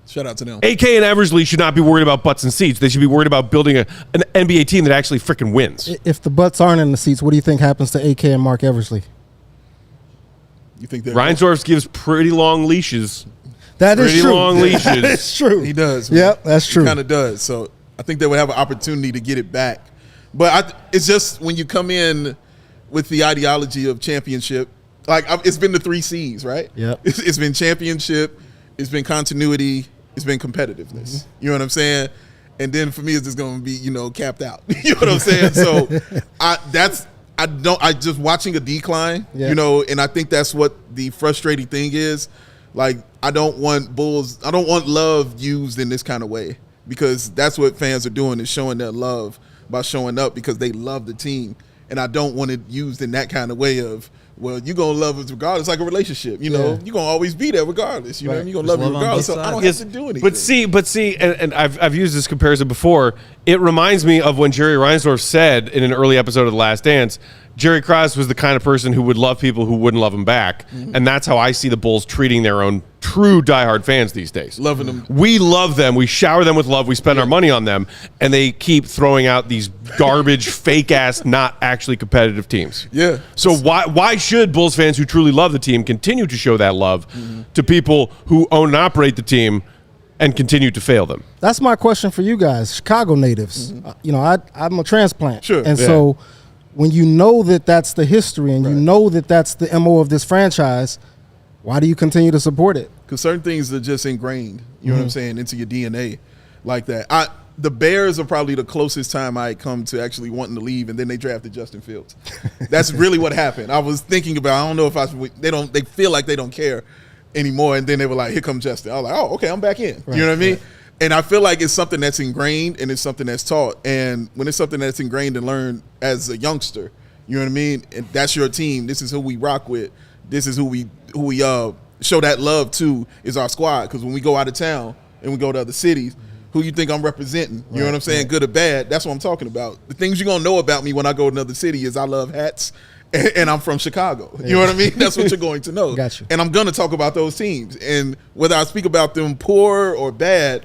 Shout out to them. AK and Eversley should not be worried about butts and seats. They should be worried about building an NBA team that actually freaking wins. If the butts aren't in the seats, what do you think happens to AK and Marc Eversley? You think that Reinsdorf gives pretty long leaches. That is pretty true. long leashes. That's true. He does. Man. Yep, that's true. He kind of does. So I think they would have an opportunity to get it back. But it's just when you come in with the ideology of championship Like it's been the 3 C's, right? Yep. It's been championship, it's been continuity, it's been competitiveness. You know what I'm saying? And then for me, it's just going to be, capped out. You know what I'm saying? So I just watching a decline, and I think that's what the frustrating thing is. Like, I don't want love used in this kind of way, because that's what fans are doing, is showing their love by showing up because they love the team. And I don't want it used in that kind of way of, well, you're going to love us regardless, like a relationship. You're going to always be there regardless. You're going to love me regardless. So I don't have to do anything. But see, and I've used this comparison before. It reminds me of when Jerry Reinsdorf said in an early episode of The Last Dance, Jerry Krause was the kind of person who would love people who wouldn't love him back. Mm-hmm. And that's how I see the Bulls treating their own true diehard fans these days. Loving them. We love them. We shower them with love. We spend our money on them. And they keep throwing out these garbage, fake-ass, not actually competitive teams. Yeah. So why should Bulls fans who truly love the team continue to show that love to people who own and operate the team and continue to fail them? That's my question for you guys, Chicago natives. I'm a transplant. Sure. And so when you know that that's the history and you know that that's the MO of this franchise, why do you continue to support it? Because certain things are just ingrained, you know what I'm saying, into your DNA like that. The Bears are probably the closest time I come to actually wanting to leave, and then they drafted Justin Fields. That's really what happened. I was thinking about, I don't know if they feel like they don't care anymore, and then they were like, here comes Justin. I was like, oh, okay, I'm back in. You know what I mean? And I feel like it's something that's ingrained and it's something that's taught. And when it's something that's ingrained and learned as a youngster, you know what I mean? And that's your team. This is who we rock with. This is who we show that love to, is our squad. Because when we go out of town and we go to other cities, who you think I'm representing? You know what I'm saying? Good or bad? That's what I'm talking about. The things you're going to know about me when I go to another city is I love hats and I'm from Chicago. You know what I mean? That's what you're going to know. Got you. And I'm going to talk about those teams. And whether I speak about them poor or bad,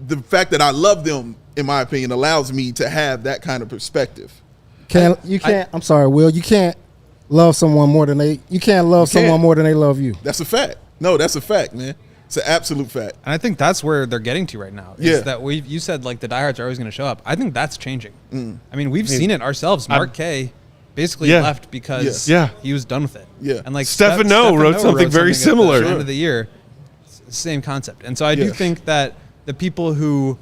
the fact that I love them, in my opinion, allows me to have that kind of perspective. I'm sorry, Will. You can't love someone more than they love you. That's a fact. No, that's a fact, man. It's an absolute fact. And I think that's where they're getting to right now. Is that you said like the diehards are always going to show up. I think that's changing. I mean, we've seen it ourselves. Mark K basically left because he was done with it. Yeah. And like Stefano wrote something very similar at the end of the year. Same concept. And so I do think that the people who,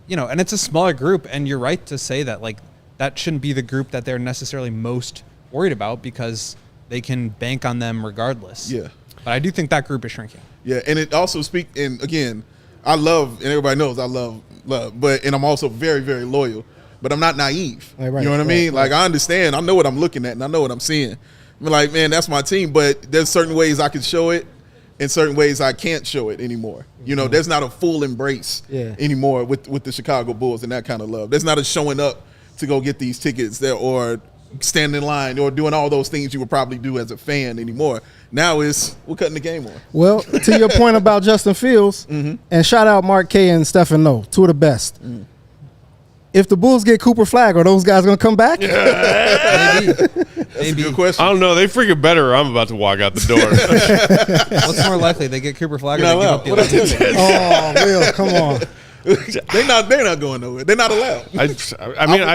and it's a smaller group, and you're right to say that, like, that shouldn't be the group that they're necessarily most worried about because they can bank on them regardless. Yeah. But I do think that group is shrinking. Yeah, and it also and again, I love, and everybody knows I love, and I'm also very, very loyal, but I'm not naive. You know what I mean? Like, I understand. I know what I'm looking at, and I know what I'm seeing. I'm like, man, that's my team, but there's certain ways I can show it, in certain ways I can't show it anymore. There's not a full embrace anymore with the Chicago Bulls and that kind of love. There's not a showing up to go get these tickets there or stand in line or doing all those things you would probably do as a fan anymore. Now we're cutting the game on. Well, to your point about Justin Fields, and shout out Mark K and Stefano, two of the best. If the Bulls get Cooper Flagg, are those guys going to come back? Maybe. That's a good question. I don't know. They freaking better or I'm about to walk out the door. What's more likely? They get Cooper Flagg or they give up the Olympics? Oh, Will, come on. They're not going nowhere. They're not allowed. I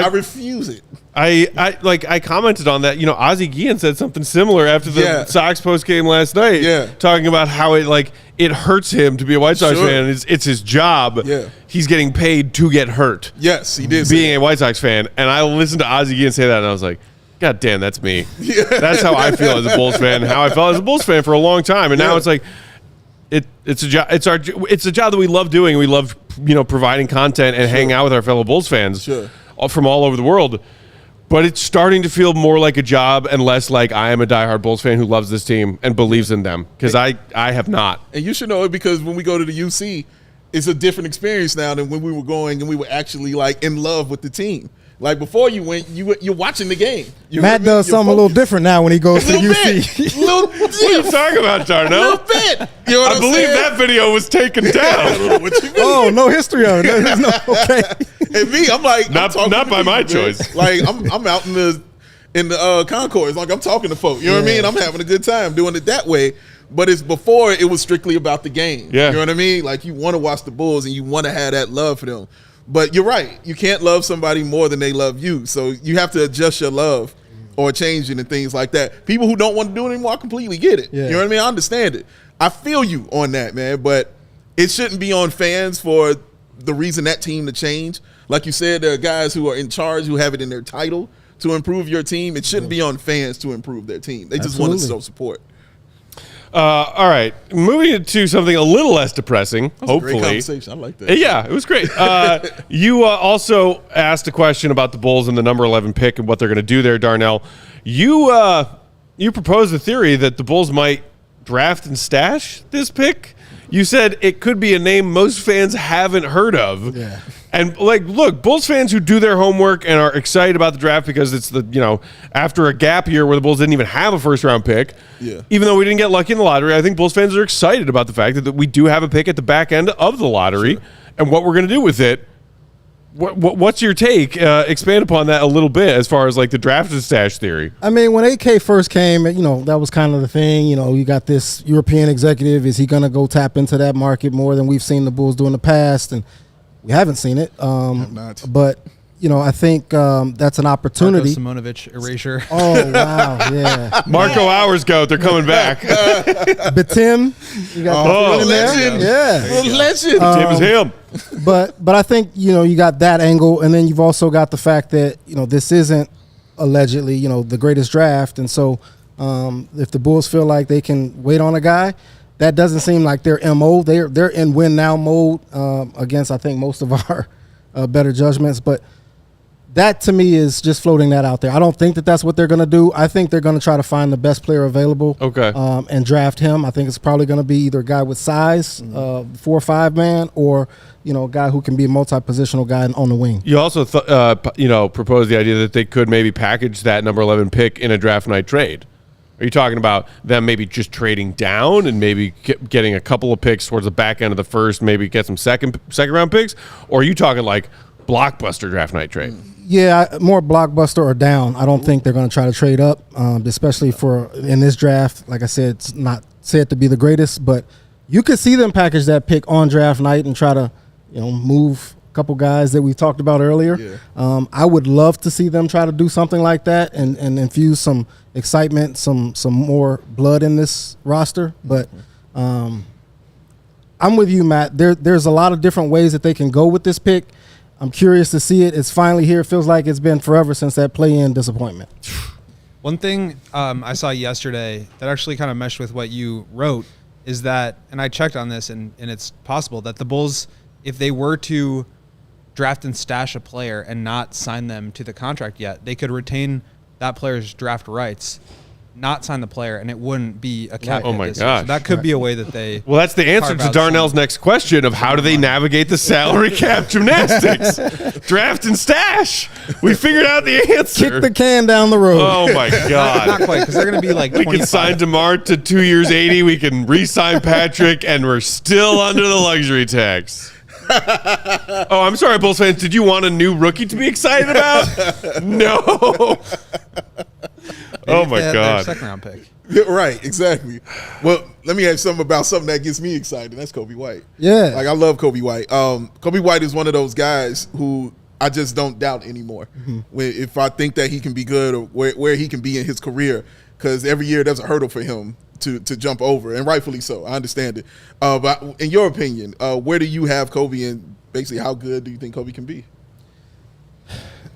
refuse it. I commented on that. Ozzie Guillen said something similar after the Sox post game last night. Yeah. Talking about how it hurts him to be a White Sox fan. It's his job. Yeah. He's getting paid to get hurt. Yes, he did. Being a White Sox fan, and I listened to Ozzie Guillen say that, and I was like, God damn, that's me. Yeah. That's how I feel as a Bulls fan. How I felt as a Bulls fan for a long time, and now it's like. It's a job. It's a job that we love doing. We love providing content and hanging out with our fellow Bulls fans from all over the world. But it's starting to feel more like a job and less like I am a diehard Bulls fan who loves this team and believes in them, because I have not. And you should know it, because when we go to the UC, it's a different experience now than when we were going and we were actually like in love with the team. Like before you went, you're watching the game. Matt does something a little different now when he goes to UC. What are you talking about, Darnell? A little bit. You know what I believe that video was taken down. What you mean? Oh, no history of it. Okay. And me, I'm like, not by my choice. Like I'm out in the concourse, like I'm talking to folk. You know what I mean? I'm having a good time doing it that way. But it's before it was strictly about the game. Yeah. You know what I mean? Like you want to watch the Bulls and you want to have that love for them. But you're right. You can't love somebody more than they love you. So you have to adjust your love or changing and things like that. People who don't want to do it anymore, I completely get it. Yeah. You know what I mean? I understand it. I feel you on that, man, but it shouldn't be on fans for the reason that team to change. Like you said, there are guys who are in charge who have it in their title to improve your team. It shouldn't be on fans to improve their team. They just want to show support. All right, moving to something a little less depressing, hopefully. Great conversation. I like that. Yeah, it was great. You also asked a question about the Bulls and the number 11 pick and what they're going to do there, Darnell. You proposed the theory that the Bulls might draft and stash this pick. You said it could be a name most fans haven't heard of. Yeah. And look, Bulls fans who do their homework and are excited about the draft because it's after a gap year where the Bulls didn't even have a first round pick. Yeah. Even though we didn't get lucky in the lottery, I think Bulls fans are excited about the fact that we do have a pick at the back end of the lottery and what we're going to do with it. What's your take? Expand upon that a little bit as far as like the draft and stash theory. I mean, when AK first came, that was kind of the thing. You got this European executive. Is he going to go tap into that market more than we've seen the Bulls do in the past? And we haven't seen it. Not. But, I think that's an opportunity. Marco Simonovic erasure. Oh, wow, yeah. Marco Hours goat, they're coming back. But Tim, you got Oh, in there? legend. Yeah. Legend. Tim is him. But I think, you got that angle, and then you've also got the fact that, this isn't allegedly, the greatest draft. And so if the Bulls feel like they can wait on a guy, that doesn't seem like their MO. They're in win now mode against, I think, most of our better judgments. But that, to me, is just floating that out there. I don't think that that's what they're going to do. I think they're going to try to find the best player available and draft him. I think it's probably going to be either a guy with size, 4 or 5 man, or, a guy who can be a multi-positional guy on the wing. You also, proposed the idea that they could maybe package that number 11 pick in a draft night trade. Are you talking about them maybe just trading down and maybe getting a couple of picks towards the back end of the first, maybe get some second round picks? Or are you talking like blockbuster draft night trade? Yeah, more blockbuster or down. I don't think they're going to try to trade up, especially in this draft. Like I said, it's not said to be the greatest, but you could see them package that pick on draft night and try to, move a couple guys that we talked about earlier. Yeah. I would love to see them try to do something like that and infuse some excitement, some more blood in this roster. But I'm with you, Matt. There's a lot of different ways that they can go with this pick. I'm curious to see it. It's finally here. It feels like it's been forever since that play-in disappointment. One thing I saw yesterday that actually kind of meshed with what you wrote is that, and I checked on this, and it's possible that the Bulls, if they were to draft and stash a player and not sign them to the contract yet, they could retain that player's draft rights, not sign the player, and it wouldn't be a cap. Oh my gosh! gosh! So that could be a way that they. Well, that's the answer to Darnell's next question of how do they navigate the salary cap gymnastics? Draft and stash. We figured out the answer. Kick the can down the road. Oh my God! Not quite, because they're going to be like. We can sign DeMar to 2 years, 80. We can re-sign Patrick, and we're still under the luxury tax. Oh, I'm sorry, Bulls fans. Did you want a new rookie to be excited about? No. Oh my God! Second round pick. Right, exactly. Well, let me add something about something that gets me excited. That's Coby White. Yeah, like I love Coby White. Coby White is one of those guys who I just don't doubt anymore. If I think that he can be good or where he can be in his career, because every year there's a hurdle for him to jump over, and rightfully so. I understand it. But in your opinion, where do you have Coby, and basically how good do you think Coby can be?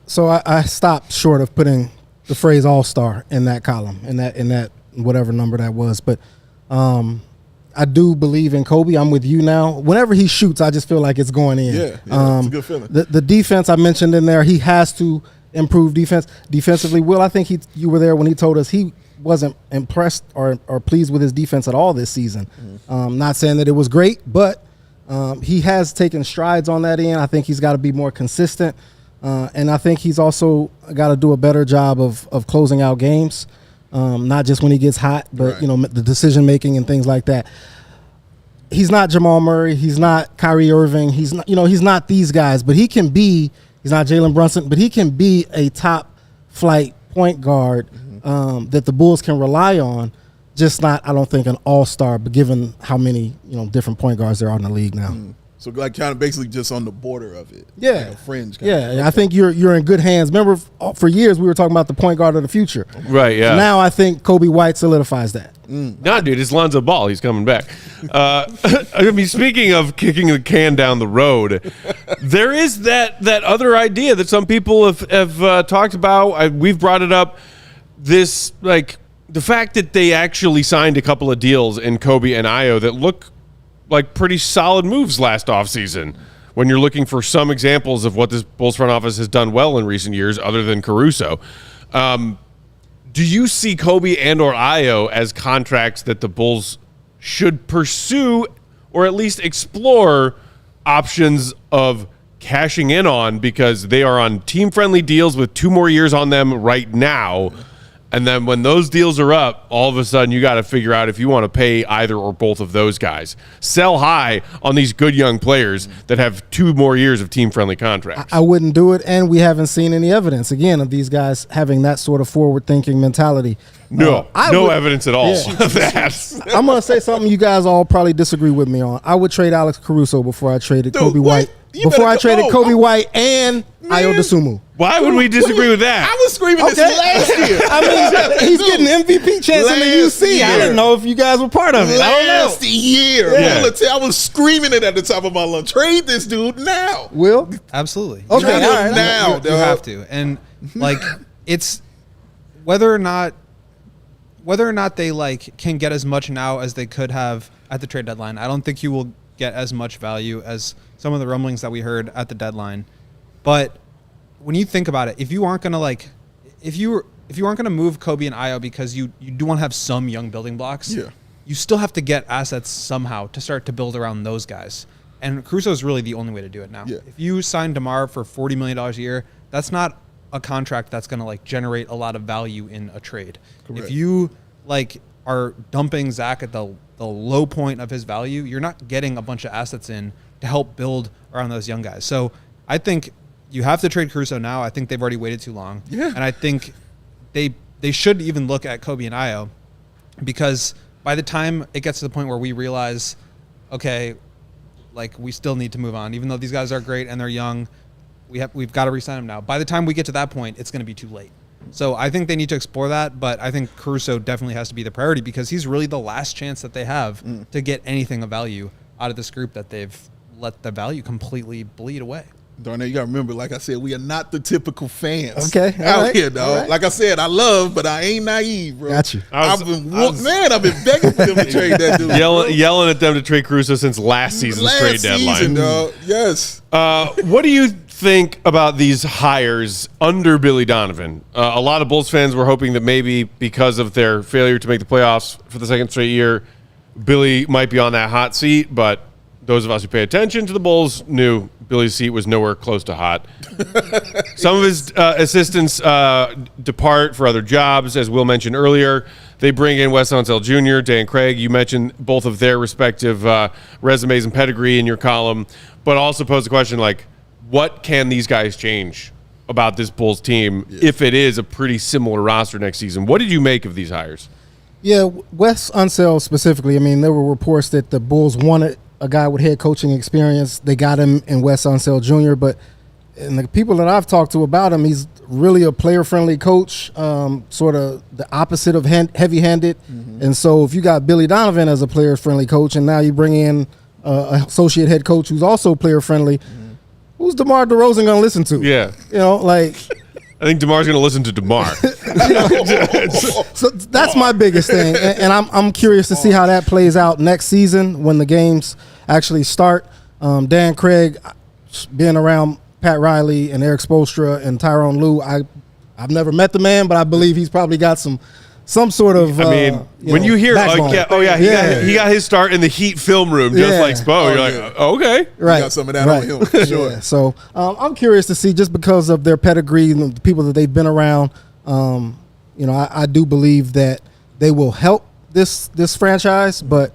So I stopped short of putting the phrase all-star in that column, in that whatever number that was. But I do believe in Coby. I'm with you now. Whenever he shoots, I just feel like it's going in. Yeah, it's a good feeling. The defense I mentioned in there, he has to improve defensively. Will, I think you were there when he told us he wasn't impressed or pleased with his defense at all this season. Not saying that it was great, but he has taken strides on that end. I think he's got to be more consistent. And I think he's also got to do a better job of closing out games, not just when he gets hot, but right. The decision making and things like that. He's not Jamal Murray. He's not Kyrie Irving. He's not, he's not these guys, but he can be. He's not Jalen Brunson, but he can be a top flight point guard that the Bulls can rely on. Just not, I don't think, an all-star, but given how many different point guards there are in the league now. So like kind of basically just on the border of it. Yeah. Like a fringe kind Yeah, of. I think you're in good hands. Remember, for years we were talking about the point guard of the future. Right, yeah. Now I think Coby White solidifies that. Nah, dude, it's Lonzo Ball. He's coming back. I mean, speaking of kicking the can down the road, there is that other idea that some people have talked about. We've brought it up. This, like, the fact that they actually signed a couple of deals in Coby and Ayo that look like pretty solid moves last offseason. When you're looking for some examples of what this Bulls front office has done well in recent years, other than Caruso. Do you see Coby and or Ayo as contracts that the Bulls should pursue or at least explore options of cashing in on because they are on team-friendly deals with 2 more years on them right now? And then when those deals are up, all of a sudden you got to figure out if you want to pay either or both of those guys. Sell high on these good young players that have 2 more years of team-friendly contracts. I wouldn't do it, and we haven't seen any evidence, again, of these guys having that sort of forward-thinking mentality. No evidence at all of that. I'm going to say something you guys all probably disagree with me on. I would trade Alex Caruso before I traded Coby White. Before I traded Coby White and Ayo Dosunmu. Why would we disagree with that? I was screaming this last year. I mean, he's getting MVP chance in the UC. I didn't know if you guys were part of it. Last year. I was screaming it at the top of my lungs. Trade this dude now. Will? Absolutely. Okay, Trade him right. now. You have to. And, like, it's whether or not they, like, can get as much now as they could have at the trade deadline. I don't think you will get as much value as some of the rumblings that we heard at the deadline. But when you think about it, if you aren't going to if you aren't going to move Coby and Ayo because you do want to have some young building blocks, you still have to get assets somehow to start to build around those guys. And Caruso is really the only way to do it now. Yeah. If you sign DeMar for $40 million a year, that's not a contract that's going to like generate a lot of value in a trade. Correct. If you like are dumping Zach at the low point of his value, you're not getting a bunch of assets in to help build around those young guys. So I think you have to trade Caruso now. I think they've already waited too long. Yeah. And I think they should even look at Coby and Ayo, because by the time it gets to the point where we realize, okay, like we still need to move on, even though these guys are great and they're young, we've got to re-sign them now. By the time we get to that point, it's going to be too late. So I think they need to explore that, but I think Caruso definitely has to be the priority because he's really the last chance that they have to get anything of value out of this group that they've let the value completely bleed away. Darnell, you got to remember, like I said, we are not the typical fans out here, dog. Right. Like I said, I love, but I ain't naive, bro. Got you. I've been begging for them to trade that dude. Yelling at them to trade Caruso since last season's trade deadline. Dog. Yes. What do you think about these hires under Billy Donovan? A lot of Bulls fans were hoping that maybe because of their failure to make the playoffs for the second straight year, Billy might be on that hot seat, but those of us who pay attention to the Bulls knew Billy's seat was nowhere close to hot. Some of his assistants depart for other jobs, as Will mentioned earlier. They bring in Wes Unseld Jr., Dan Craig. You mentioned both of their respective resumes and pedigree in your column, but also pose the question, like, what can these guys change about this Bulls team if it is a pretty similar roster next season? What did you make of these hires? Yeah, Wes Unseld specifically, I mean, there were reports that the Bulls wanted a guy with head coaching experience. They got him in Wes Unseld Jr., but and the people that I've talked to about him, he's really a player-friendly coach, sort of the opposite of heavy-handed. Mm-hmm. And so if you got Billy Donovan as a player-friendly coach and now you bring in an associate head coach who's also player-friendly, who's DeMar DeRozan going to listen to? Yeah. You know, like... I think DeMar's going to listen to DeMar. So that's my biggest thing, and I'm curious to see how that plays out next season when the games actually start. Dan Craig, being around Pat Riley and Eric Spoelstra and Tyronn Lue, I've never met the man, but I believe he's probably got some sort of. I mean, when you hear, he got his start in the Heat film room, just like Spo. You're like, okay, right. You got some of that on him, for sure. Yeah. So I'm curious to see, just because of their pedigree and the people that they've been around. I do believe that they will help this franchise, but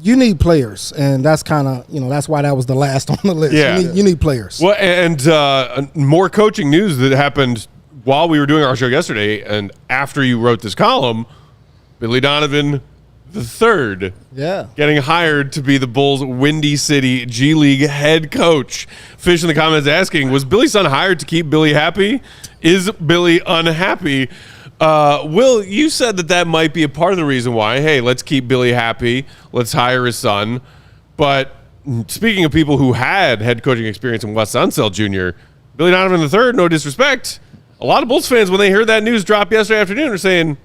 you need players, and that's kind of that's why that was the last on the list. Yeah. You need players. Well, and more coaching news that happened while we were doing our show yesterday, and after you wrote this column, Billy Donovan, III getting hired to be the Bulls' Windy City G League head coach. Fish in the comments asking, was Billy's son hired to keep Billy happy? Is Billy unhappy? Will, you said that might be a part of the reason why. Hey, let's keep Billy happy. Let's hire his son. But speaking of people who had head coaching experience in Wes Unseld Jr., Billy Donovan III, no disrespect. A lot of Bulls fans, when they heard that news drop yesterday afternoon, are saying,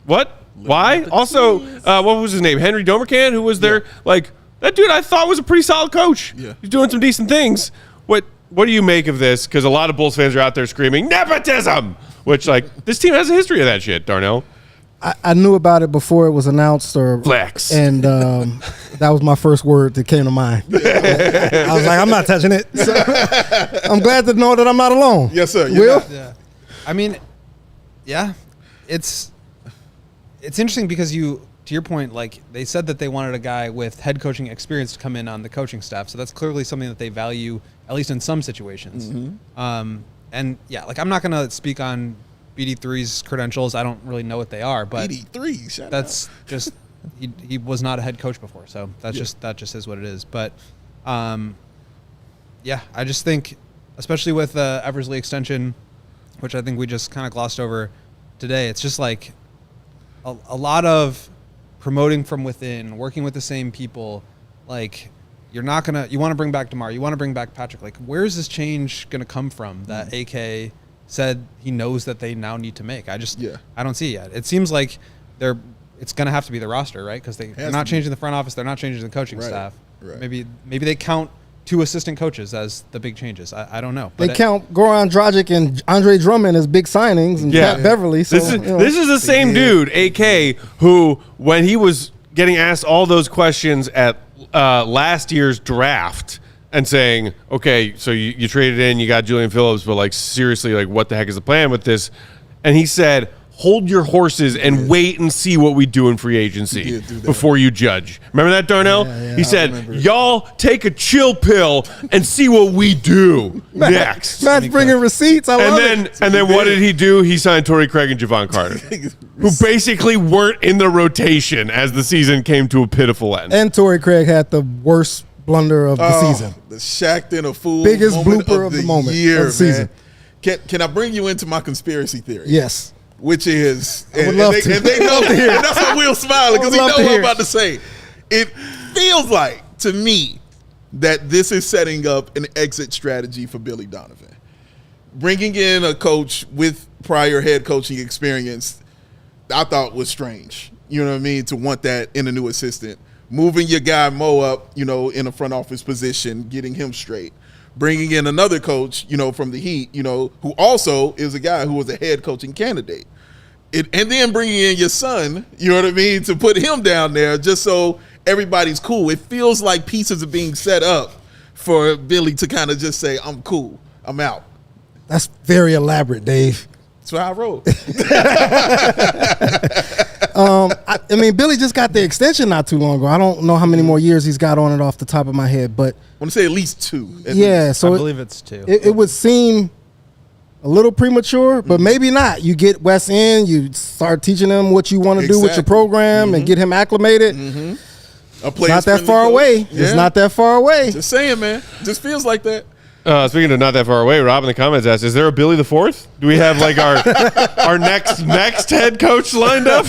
what? Why? Also, what was his name? Henry Domercan, who was there. Like, that dude I thought was a pretty solid coach. Yeah. He's doing some decent things. What do you make of this? Because a lot of Bulls fans are out there screaming, nepotism! Which, like, this team has a history of that shit, Darnell. I knew about it before it was announced. Flex. And that was my first word that came to mind. I was like, I'm not touching it. So, I'm glad to know that I'm not alone. Yes, sir. Will? Yeah. I mean, yeah. It's interesting because to your point, like, they said that they wanted a guy with head coaching experience to come in on the coaching staff. So that's clearly something that they value, at least in some situations. Mm-hmm. And yeah, like, I'm not going to speak on BD3's credentials. I don't really know what they are, but BD3, that's just he was not a head coach before, so that just is what it is. But yeah, I just think, especially with the Eversley extension, which I think we just kind of glossed over today, it's just like a lot of promoting from within, working with the same people. Like, you want to bring back DeMar, you want to bring back Patrick. Like, where is this change going to come from that AK said he knows that they now need to make? I don't see it yet. It seems like it's going to have to be the roster, right? Because they're not changing the front office, they're not changing the coaching staff. Right. Maybe they count 2 assistant coaches as the big changes. I don't know. They count Goran Dragic and Andre Drummond as big signings, and Pat Beverly. So, this is the same dude, AK, who, when he was getting asked all those questions at last year's draft and saying, okay, so you traded in, you got Julian Phillips, but, like, seriously, like, what the heck is the plan with this? And he said, hold your horses and wait and see what we do in free agency before you judge. Remember that, Darnell? He said, y'all take a chill pill and see what we do next. Matt's bringing receipts. I love it. And then what did he do? He signed Torrey Craig and Javon Carter, who basically weren't in the rotation as the season came to a pitiful end. And Torrey Craig had the worst blunder of the season. The Shaq'd in a fool biggest blooper of the moment year, of the season. Can I bring you into my conspiracy theory? Yes. Which is, I would love to. And they know, and that's why Will's smiling, because he knows what I'm about to say. It feels like, to me, that this is setting up an exit strategy for Billy Donovan. Bringing in a coach with prior head coaching experience, I thought was strange. You know what I mean? To want that in a new assistant. Moving your guy Mo up, in a front office position, getting him straight. Bringing in another coach, from the Heat, who also is a guy who was a head coaching candidate. And then bringing in your son, you know what I mean, to put him down there just so everybody's cool. It feels like pieces are being set up for Billy to kind of just say, I'm cool, I'm out. That's very elaborate, Dave. That's how I roll. I mean, Billy just got the extension not too long ago. I don't know how many more years he's got on it off the top of my head, but I want to say at least 2. So I believe it's 2. It would seem a little premature, but maybe not. You get Wes in, you start teaching him what you want to do with your program and get him acclimated. It's not that far away. It's not that far away. Just saying, man. Just feels like that. Speaking of not that far away, Rob in the comments asked, is there a Billy the Fourth? Do we have, like, our next head coach lined up?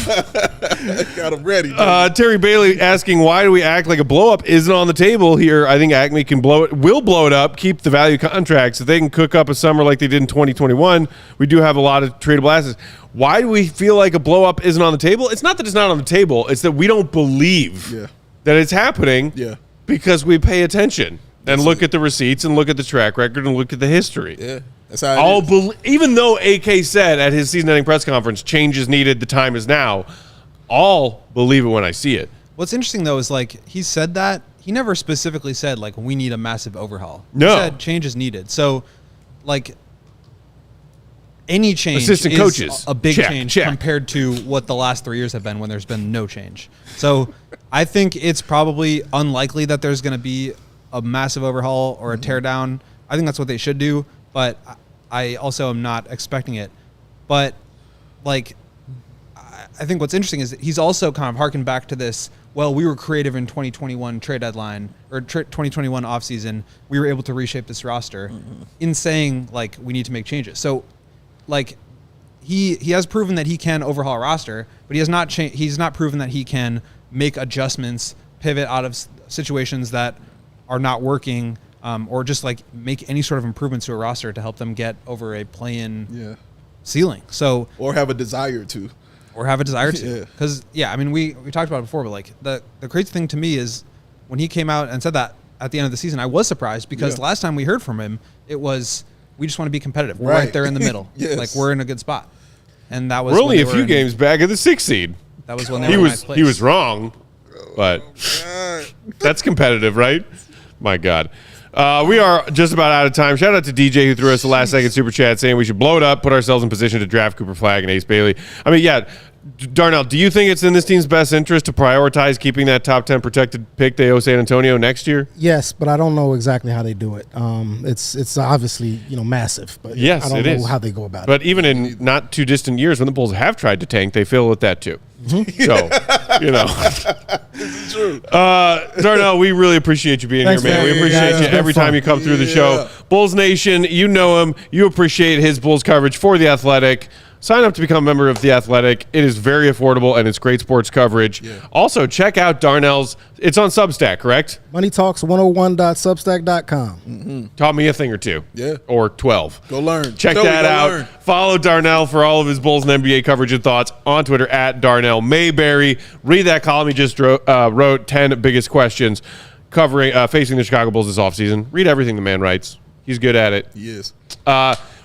Got him ready. Terry Bailey asking, why do we act like a blow-up isn't on the table here? I think Acme will blow it up, keep the value contracts. If they can cook up a summer like they did in 2021, we do have a lot of tradable assets. Why do we feel like a blow-up isn't on the table? It's not that it's not on the table. It's that we don't believe that it's happening because we pay attention. And look at the receipts and look at the track record and look at the history. Yeah, that's how it is. Even though AK said at his season-ending press conference, change is needed, the time is now, I'll believe it when I see it. What's interesting, though, is, like, he said that. He never specifically said, like, we need a massive overhaul. No. He said change is needed. So, like, any change assistant is coaches. a big change compared to what the last 3 years have been when there's been no change. So I think it's probably unlikely that there's going to be a massive overhaul or a teardown. I think that's what they should do, but I also am not expecting it. But, like, I think what's interesting is that he's also kind of harkened back to this. Well, we were creative in 2021 trade deadline or 2021 offseason. We were able to reshape this roster in saying like we need to make changes. So, like, he has proven that he can overhaul a roster, but he has not he's not proven that he can make adjustments, pivot out of situations that are not working, or just like make any sort of improvements to a roster to help them get over a play-in ceiling. So or have a desire to. Because I mean, we talked about it before, but like the crazy thing to me is when he came out and said that at the end of the season, I was surprised because last time we heard from him, it was we just want to be competitive. We're right there in the middle. Yes. Like we're in a good spot, and that was we're only a few games back of the 6th seed. That was when they were he was wrong, but that's competitive, right? My God. We are just about out of time. Shout out to DJ who threw us the last second super chat saying we should blow it up, put ourselves in position to draft Cooper Flagg and Ace Bailey. I mean, yeah, Darnell, do you think it's in this team's best interest to prioritize keeping that top 10 protected pick they owe San Antonio next year? Yes, but I don't know exactly how they do it. It's obviously massive, but yes, I don't know how they go about it. But even in not too distant years when the Bulls have tried to tank, they fail with that too. So, It's true. Darnell, we really appreciate you being Thanks, here, man. man. We appreciate Yeah, you it's every been time fun. you come through the show. Bulls Nation, you know him. You appreciate his Bulls coverage for The Athletic. Sign up to become a member of The Athletic. It is very affordable, and it's great sports coverage. Yeah. Also, check out Darnell's. It's on Substack, correct? moneytalks101.substack.com. Taught me a thing or two. Yeah. Or 12. Go learn. Check that out. Follow Darnell for all of his Bulls and NBA coverage and thoughts on Twitter at Darnell Mayberry. Read that column he just wrote 10 biggest questions covering facing the Chicago Bulls this offseason. Read everything the man writes. He's good at it. He is.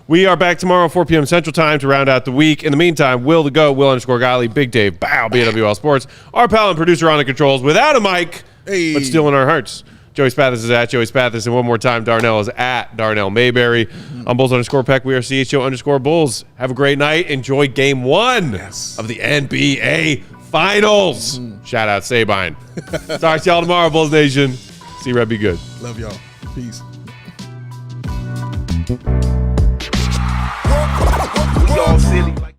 We are back tomorrow, 4 p.m. Central Time to round out the week. In the meantime, Will _Gottlieb, Big Dave, Bow, BWL Sports, our pal and producer on the controls without a mic, but still in our hearts. Joey Spathis is at Joey Spathis, and one more time, Darnell is at Darnell Mayberry. On Bulls _Peck, we are CHGO _Bulls. Have a great night. Enjoy Game 1 of the NBA Finals. Shout out Sabine. Talk to y'all tomorrow, Bulls Nation. See Red be good. Love y'all. Peace. We all silly like